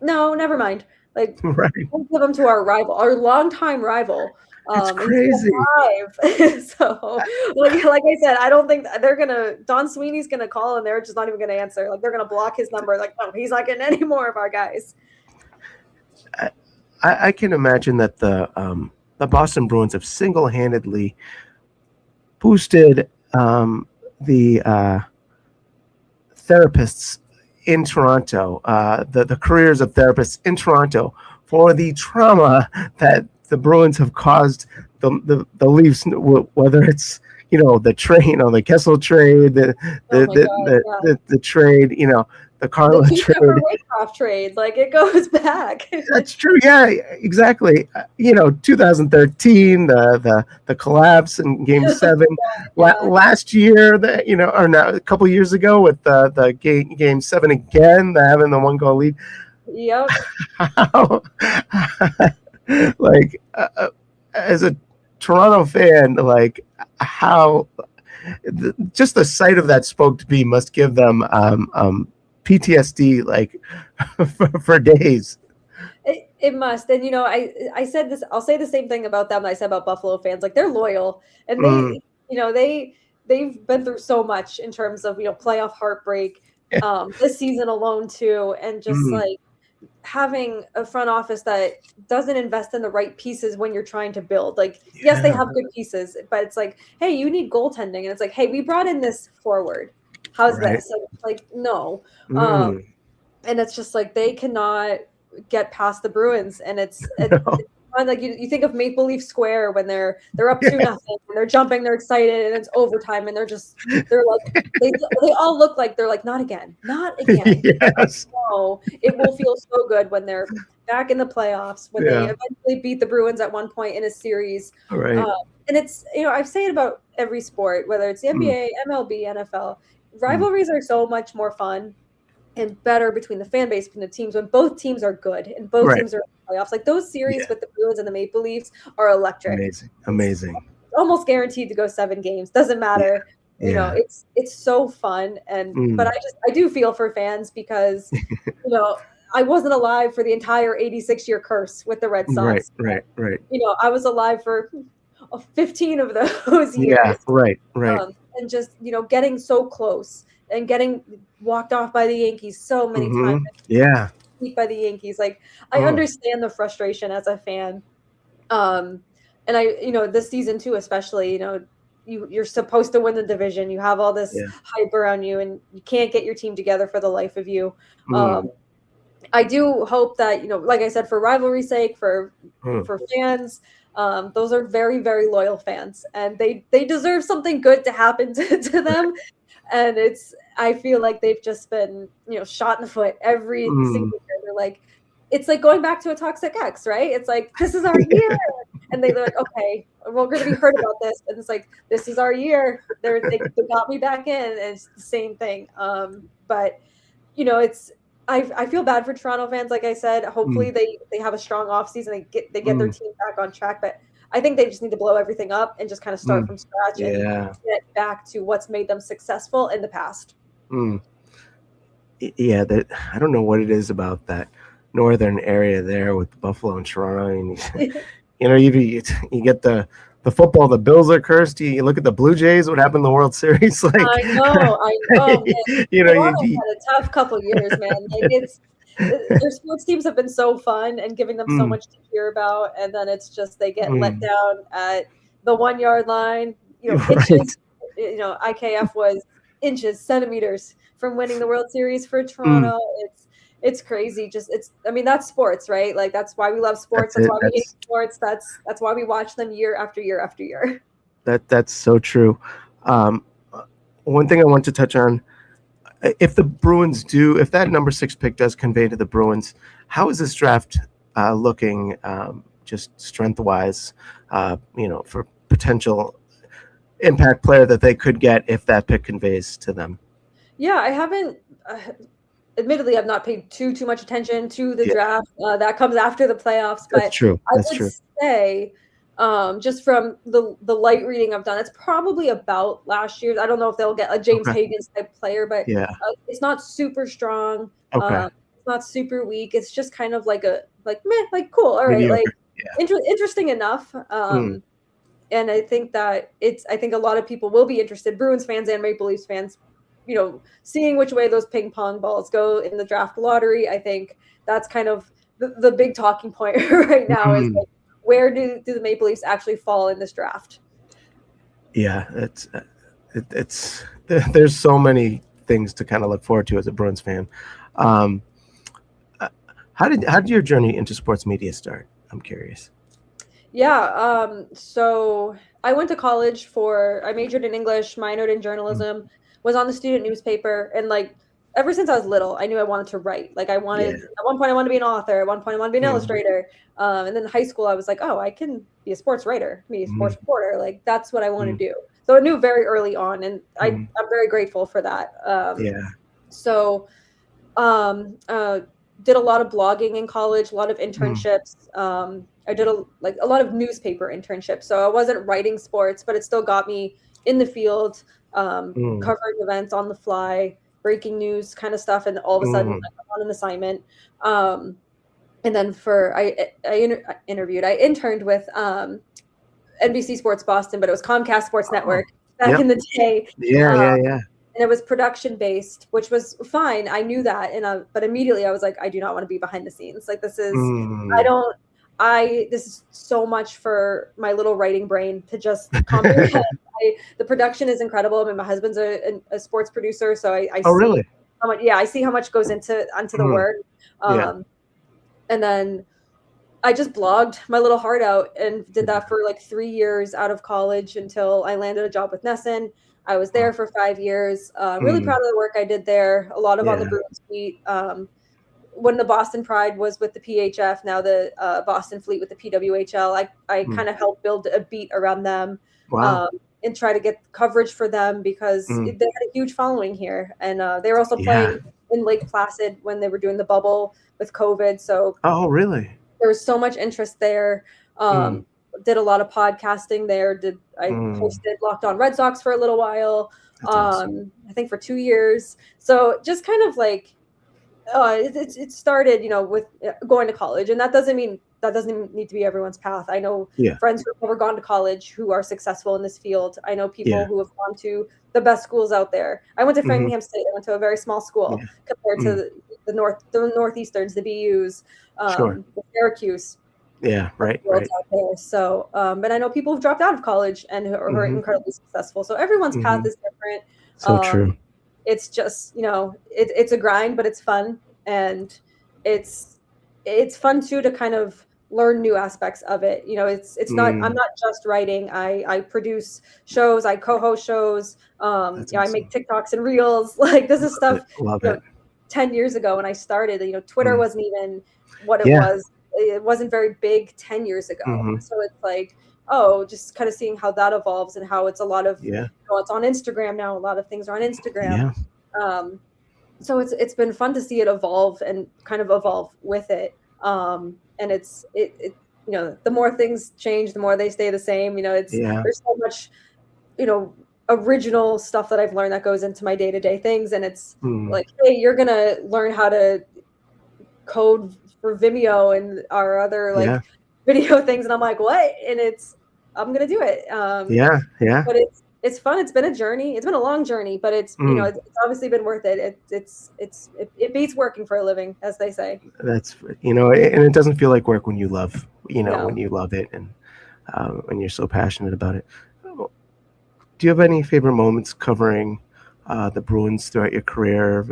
no, never mind. Like, Right. we'll give him to our rival, our longtime rival. It's And he's crazy. still alive. So, like I said, I don't think they're gonna. Don Sweeney's gonna call, and they're just not even gonna answer. Like, they're gonna block his number. Like, no, he's not getting any more of our guys. I can imagine that the Boston Bruins have single-handedly boosted the therapists in Toronto, the careers of therapists in Toronto for the trauma that the Bruins have caused the Leafs, whether it's the trade, the Kessel trade, Oh my God, yeah. the trade, the The Carla two Trevor trade. Waycroft trade, like it goes back. That's true. Yeah, exactly. 2013, the collapse in Game 7. Yeah. Last year, or now a couple years ago with the game 7 again, having the 1-goal lead. Yep. How, like, as a Toronto fan, like how just the sight of that spoke to me must give them PTSD like for days. It must. And I said this, I'll say the same thing about them that I said about Buffalo fans. Like, they're loyal, and Mm, they've been through so much in terms of, playoff heartbreak, this season alone too. And just mm, like having a front office that doesn't invest in the right pieces when you're trying to build. Like, yes, they yeah, have good pieces, but it's like, hey, you need goaltending. And it's like, hey, we brought in this forward. How's right. this? And it's like, no. Mm, And it's just like they cannot get past the Bruins, and it's no. like you think of Maple Leaf Square when they're up 2-0 Yeah, and they're jumping, they're excited, and it's overtime, and they're like they all look like they're like, not again, not again. yes. No, it will feel so good when they're back in the playoffs, when they Yeah. eventually beat the Bruins at one point in a series. All right. And it's, I say it about every sport, whether it's the Mm, NBA, MLB, NFL. mm, Rivalries are so much more fun and better between the fan base, between the teams, when both teams are good and both right. teams are in the playoffs. Like, those series Yeah. with the Bruins and the Maple Leafs are electric. Amazing. Amazing. It's almost guaranteed to go 7 games. Doesn't Yeah. matter. Yeah. It's so fun. But Mm, I do feel for fans because, I wasn't alive for the entire 86-year curse with the Red right. Sox. Right. Right. I was alive for 15 of those Yeah. years. Right. Right. And just, getting so close and getting walked off by the Yankees so many times, Yeah. beat by the Yankees. Like, I Oh, understand the frustration as a fan. And this season too, especially, you're supposed to win the division. You have all this yeah. hype around you, and you can't get your team together for the life of you. Mm, I do hope that, like I said, for rivalry's sake, for mm, fans, those are very, very loyal fans, and they deserve something good to happen to them. And I feel like they've just been, shot in the foot every mm. single year. They're like, it's like going back to a toxic ex, right? It's like, this is our year. And they're like, okay, we're going to be hurt about this. And it's like, this is our year. They got me back in. And it's the same thing. But, I feel bad for Toronto fans. Like I said, hopefully Mm, they have a strong offseason. They get their mm. team back on track. But I think they just need to blow everything up and just kind of start from scratch and Yeah. get back to what's made them successful in the past. Yeah, that I don't know what it is about that northern area there with Buffalo and Toronto. And you get the football. The Bills are cursed. You look at the Blue Jays. What happened in the World Series? Like, I know. Man. Toronto's you, had a tough couple years, man. Like their sports teams have been so fun and giving them so much to hear about, and then it's just they get let down at the 1 yard line. Inches. Right. IKF was inches, centimeters from winning the World Series for Toronto. It's crazy. That's sports, right? Like that's why we love sports. That's why we hate sports. That's why we watch them year after year after year. That's so true. One thing I want to touch on, if that number 6 pick does convey to the Bruins, how is this draft looking, just strength wise, for potential impact player that they could get if that pick conveys to them? Yeah, I haven't. Admittedly, I've not paid too much attention to the draft. That comes after the playoffs, but that's true. I would say, just from the light reading I've done, it's probably about last year's. I don't know if they'll get a James Higgins type player, but it's not super strong. Okay. It's not super weak. It's just kind of like cool. All right, like interesting enough. And I think that I think a lot of people will be interested, Bruins fans and Maple Leafs fans, seeing which way those ping pong balls go in the draft lottery. I think that's kind of the big talking point right now is like, where do the Maple Leafs actually fall in this draft? Yeah, it's there's so many things to kind of look forward to as a Bruins fan. How did your journey into sports media start? I'm curious. Yeah, so I went to college I majored in English, minored in journalism, was on the student newspaper, and like ever since I was little, I knew I wanted to write. Like at one point I wanted to be an author, at one point I wanted to be an illustrator. And then in high school I was like, oh, I can be a sports writer, be a sports reporter. Like that's what I want to do. So I knew very early on, and I'm very grateful for that. So did a lot of blogging in college, a lot of internships. I did a lot of newspaper internships. So I wasn't writing sports, but it still got me in the field, covering events on the fly, breaking news kind of stuff. And all of a sudden I'm on an assignment. And then I interned with NBC Sports Boston, but it was Comcast Sports Network back in the day. And it was production based, which was fine. I knew that. But immediately I was like, I do not want to be behind the scenes. Like this is, this is so much for my little writing brain to just comprehend. The production is incredible. I mean, my husband's a sports producer, so I see really? How much, I see how much goes into the work. And then I just blogged my little heart out and did that for like 3 years out of college until I landed a job with Nesson. I was there for 5 years. Really proud of the work I did there. A lot of on the Bruins beat. When the Boston Pride was with the PHF, now the Boston Fleet with the PWHL, I kind of helped build a beat around them. And try to get coverage for them because they had a huge following here. And they were also playing in Lake Placid when they were doing the bubble with COVID. So really? There was so much interest there. Did a lot of podcasting there. I hosted Locked On Red Sox for a little while. Awesome. I think for 2 years. So just kind of like it started, with going to college, and that doesn't need to be everyone's path. I know friends who have never gone to college who are successful in this field. I know people who have gone to the best schools out there. I went to Framingham State. I went to a very small school compared to the Northeasterns, the BUs, the Syracuse. Right. Out there. So, but I know people who've dropped out of college and who are incredibly successful. So everyone's path is different. So true. It's just, it's a grind, but it's fun. And it's fun too, to kind of learn new aspects of it. It's not, I'm not just writing. I produce shows, I co-host shows. I make TikToks and reels. Like this is stuff, Love it. 10 years ago when I started, Twitter wasn't even what it was. It wasn't very big 10 years ago. So it's like, just kind of seeing how that evolves and how it's a lot of, it's on Instagram now. A lot of things are on Instagram. So it's been fun to see it evolve and kind of evolve with it. And the more things change, the more they stay the same. Yeah. There's so much, original stuff that I've learned that goes into my day-to-day things. And it's Mm. like, hey, you're going to learn how to code for Vimeo and our other Yeah. video things. And I'm like, what? And I'm going to do it. Yeah. Yeah. But it's fun. It's been a journey. It's been a long journey, but it's Mm. it's obviously been worth it. It beats working for a living, as they say. That's and it doesn't feel like work when you love when No. you love it, and when you're so passionate about it. Do you have any favorite moments covering the Bruins throughout your career,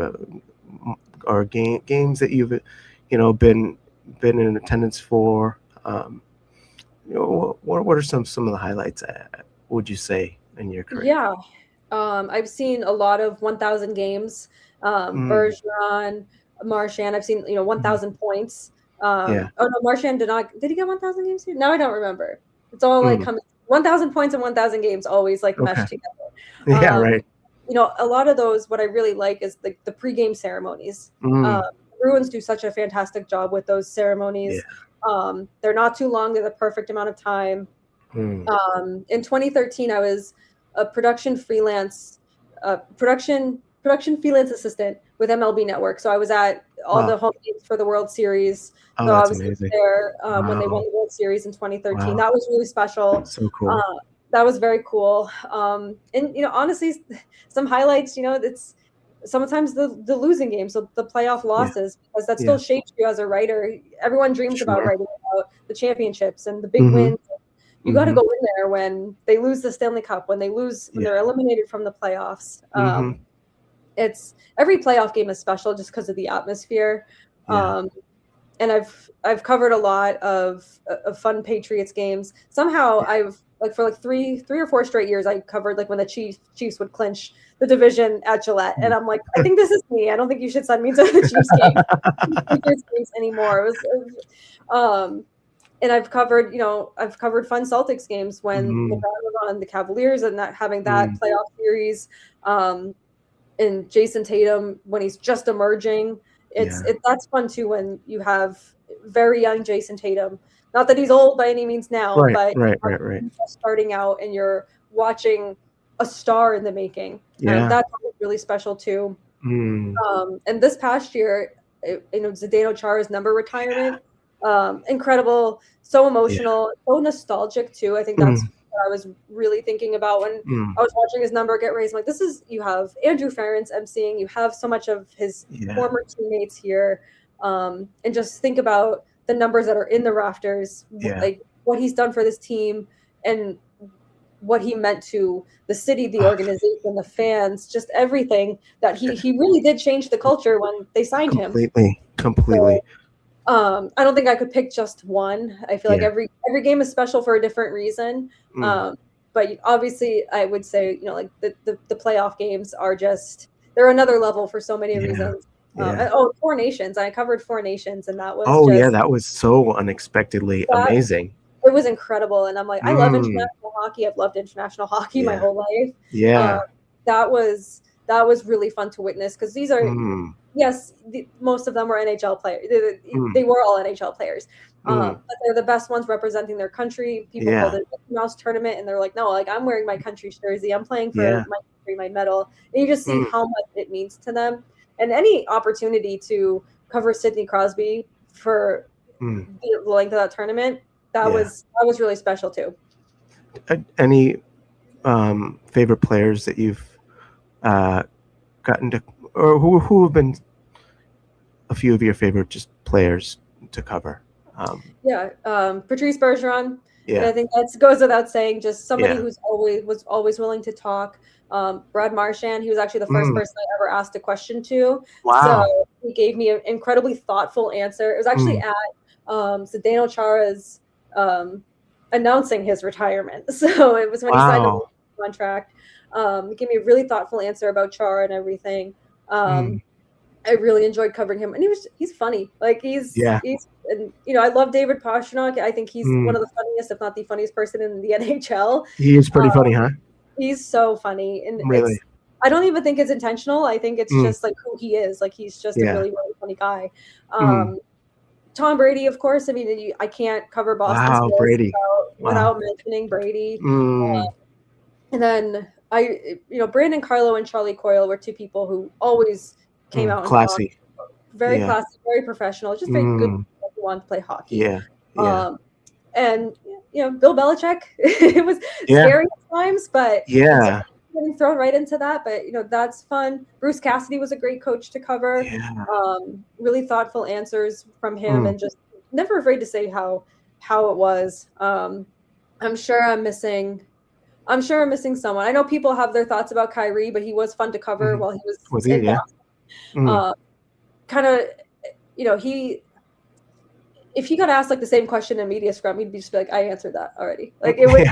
or games that you've been in attendance for? What are some of the highlights? Would you say in your career? Yeah. I've seen a lot of 1,000 games. Mm. Bergeron, Marchand. I've seen 1,000 points. Yeah. Oh no, Marchand did not. Did he get 1,000 games here? No, I don't remember. It's all Mm. coming. 1,000 points and 1,000 games always Okay. meshed together. Yeah. Um, Right. a lot of those. What I really like is the pregame ceremonies. Mm. Bruins do such a fantastic job with those Yeah. ceremonies. They're not too long. They're the perfect amount of time. Mm. In 2013, I was a production freelance assistant with MLB Network. So I was at all Wow. the home games for the World Series. Oh, So I that's was amazing. there when they won Wow. the World Series in 2013. Wow. That was really special. So cool. That was very cool. And honestly, some highlights. It's sometimes the losing games, so the playoff Yeah. losses, because that still Yeah. shapes you as a writer. Everyone dreams about Sure. writing about the championships and the big Mm-hmm. wins. You got to Mm-hmm. go in there when they lose the Stanley Cup, when Yeah. they're eliminated from the playoffs. Mm-hmm. It's every playoff game is special just because of the atmosphere. Yeah. And I've covered a lot of fun Patriots games. Somehow I've for three or four straight years I covered when the Chiefs would clinch the division at Gillette, and I'm like, I think this is me. I don't think you should send me to the Chiefs game, Patriots games anymore. And I've covered fun Celtics games when LeBron Mm-hmm. was on the Cavaliers and not having that Mm. playoff series. And Jason Tatum when he's just emerging. Yeah. That's fun too when you have very young Jason Tatum. Not that he's old by any means now, Right. but Right. Right. Right. just starting out and you're watching a star in the making. Yeah. That's really special too. Mm. And this past year, Zdeno Chara's number retirement, incredible, so Yeah. emotional, so nostalgic too. I think that's Mm. what I was really thinking about when Mm. I was watching his number get raised. I'm like, you have Andrew Ferentz emceeing, you have so much of his Yeah. former teammates here, and just think about the numbers that are in the rafters, Yeah. like what he's done for this team and what he meant to the city, the organization, the fans, just everything that he really did change the culture when they signed him. Completely. I don't think I could pick just one. I feel like Yeah. every game is special for a different reason. Mm. But obviously I would say, the playoff games are they're another level for so many Yeah. reasons. Yeah. Four Nations. I covered Four Nations and that was Oh yeah, that was so unexpectedly that amazing. it was incredible. And I'm like, I love Mm. international hockey. I've loved international hockey my Yeah. whole life. Yeah. That was really fun to witness because these are, Mm. yes, most of them were NHL players. Mm. They were all NHL players, Mm. but they're the best ones representing their country. People Yeah. call it a Mickey Mouse tournament, and they're like, no, I'm wearing my country's jersey. I'm playing for Yeah. my country, my medal. And you just see Mm. how much it means to them. And any opportunity to cover Sidney Crosby for Mm. the length of that tournament, that Yeah. was really special too. Any favorite players that you've gotten to, or who have been a few of your favorite just players to cover? Patrice Bergeron. And I Yeah. think that goes without saying. Just somebody Yeah. who's always willing to talk. Brad Marchand. He was actually the first Mm. person I ever asked a question to. Wow. So he gave me an incredibly thoughtful answer. It was actually Mm. at Zdeno Chara's announcing his retirement. So it was when he signed Wow. the contract. He gave me a really thoughtful answer about Chara and everything. Mm. I really enjoyed covering him, and he's funny. Yeah. And I love David Pastrnak. I think he's Mm. one of the funniest, if not the funniest person in the NHL. He is pretty funny, huh? He's so funny, and Really. I don't even think it's intentional. I think it's Mm. just who he is. He's just a Yeah. really, really funny guy. Mm. Tom Brady, of course. I mean, I can't cover Boston Wow, sports Brady. without mentioning Brady. Mm, And then Brandon Carlo and Charlie Coyle were two people who always came out and talked. classy. Very Yeah. classy, very professional, just very good Mm, people who wanted to play hockey. yeah. Yeah. And Bill Belichick, it was Yeah. scary at times, but Yeah. getting thrown right into that. But that's fun. Bruce Cassidy was a great coach to cover. Yeah. Really thoughtful answers from him, and just never afraid to say how it was. I'm sure I'm missing someone. I know people have their thoughts about Kyrie, but he was fun to cover while he was he? in Yeah. Boston. Kind of, if he got asked like the same question in media scrum, he'd just be like, "I answered that already." Like it was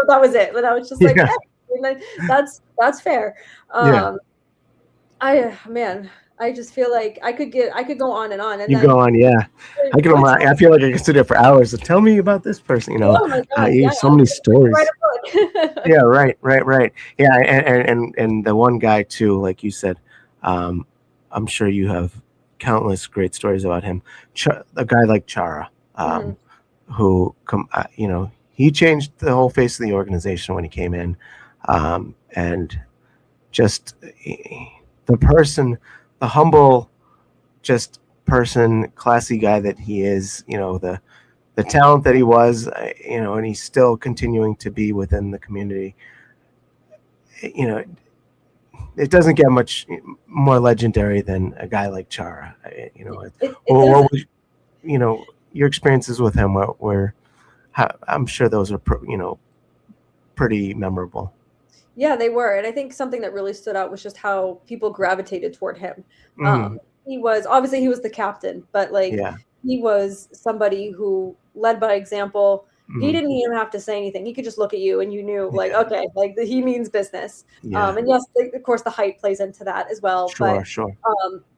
that was it. But I was just like, that's fair. I just feel like I could go on and on. And you go on, yeah. I feel like I could sit there for hours. Tell me about this person. Oh my God, so many stories. Write a book. Yeah, right. Yeah, and the one guy too, like you said, I'm sure you have countless great stories about him. A guy like Chara, who he changed the whole face of the organization when he came in, and just the person, the humble, just person, classy guy that he is. The talent that he was, and he's still continuing to be within the community. It doesn't get much more legendary than a guy like Chara. Your experiences with him were I'm sure those are pretty memorable. Yeah, they were. And I think something that really stood out was just how people gravitated toward him. He was the captain, but he was somebody who led by example. He didn't even have to say anything. He could just look at you and you knew okay, he means business. And yes, of course the height plays into that as well. Sure.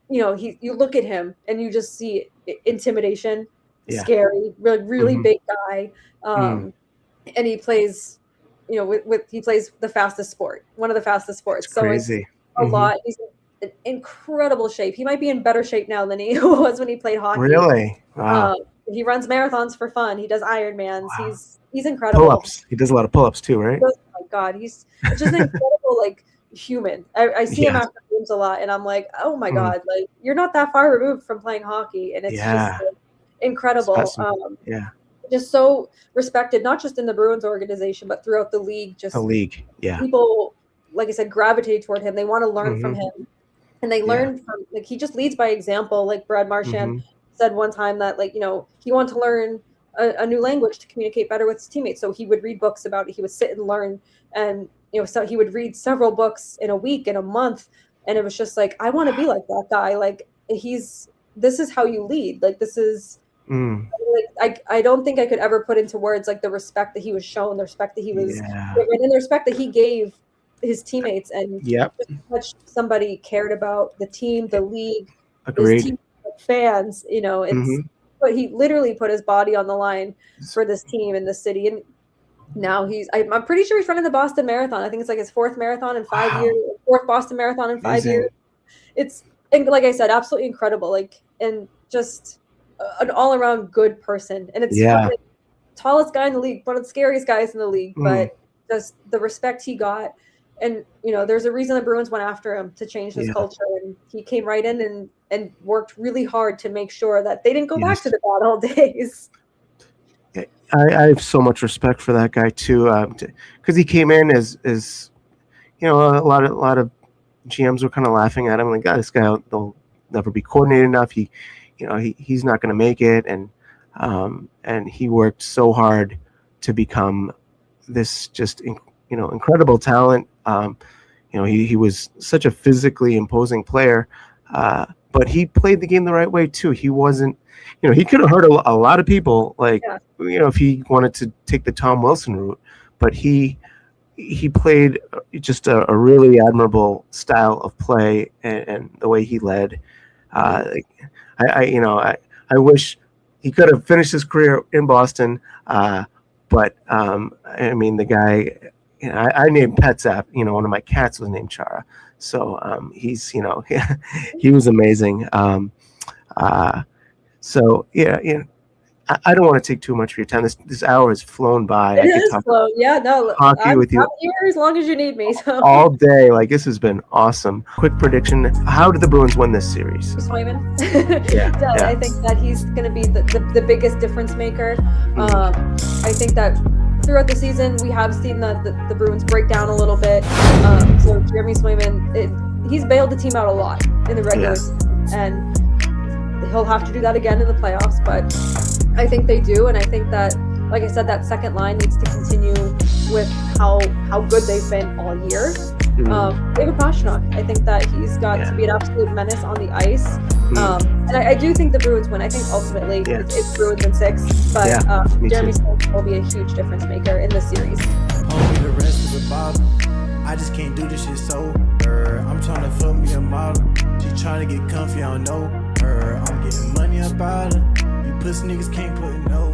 You look at him and you just see intimidation, scary, really big guy. And he plays, he plays the fastest sport, one of the fastest sports. It's crazy. It's a lot. He's in incredible shape. He might be in better shape now than he was when he played hockey. Really? Wow. He runs marathons for fun. He does Ironmans. Wow. He's incredible. Pull-ups. He does a lot of pull-ups too, right? Oh my God, he's just an incredible human. I see him after games a lot, and I'm like, oh my God, you're not that far removed from playing hockey, and it's just incredible. Just so respected, not just in the Bruins organization, but throughout the league. Just the league, people, like I said, gravitate toward him. They want to learn from him, and they learn from he just leads by example. Like Brad Marchand said one time that he wanted to learn a new language to communicate better with his teammates. So he would read books about it. He would sit and learn, and so he would read several books in a week, in a month, and it was just like, I want to be like that guy. This is how you lead. This is. I don't think I could ever put into words the respect that he was shown, the respect that he was given, and the respect that he gave his teammates, and just how much somebody cared about the team, the league, Agreed. his team, fans. But he literally put his body on the line for this team in the city, and now I'm pretty sure he's running the Boston Marathon. I think it's his fourth marathon in 5 years, fourth Boston Marathon in 5 years. It's, and like I said, absolutely incredible. And just an all-around good person, and it's the tallest guy in the league, one of the scariest guys in the league, but just the respect he got. And there's a reason the Bruins went after him to change this culture, and he came right in and worked really hard to make sure that they didn't go back to the bad old days. I have so much respect for that guy too, because he came in as a lot of GMs were kind of laughing at him, like, God, this guy will never be coordinated enough. He's not going to make it, and he worked so hard to become this just incredible talent. He was such a physically imposing player, but he played the game the right way too. He wasn't, he could have hurt a lot of people, if he wanted to take the Tom Wilson route, but he played just a really admirable style of play, and the way he led. I wish he could have finished his career in Boston, but the guy, I named pets after, one of my cats was named Chara, so he's he was amazing. So yeah. I don't want to take too much of your time. This hour has flown by. It I could is talk slow. Yeah, no, hockey with you I'm here as long as you need me. So all day. Like, this has been awesome. Quick prediction: how do the Bruins win this series? Swayman. Yeah. I think that he's going to be the biggest difference maker. I think that throughout the season we have seen the Bruins break down a little bit. So Jeremy Swayman, he's bailed the team out a lot in the regular season, and he'll have to do that again in the playoffs. But I think they do, and I think that, like I said, that second line needs to continue with how good they've been all year. David Pastrnak, I think that he's got to be an absolute menace on the ice. And I do think the Bruins win. I think ultimately it's Bruins in 6, but Jeremy Smith will be a huge difference maker in this series. Hold me the rest of the bottle. I just can't do this shit sober. I'm trying to fuck me a model. She trying to get comfy, I don't know her. I'm getting money about her. You pussy niggas can't put no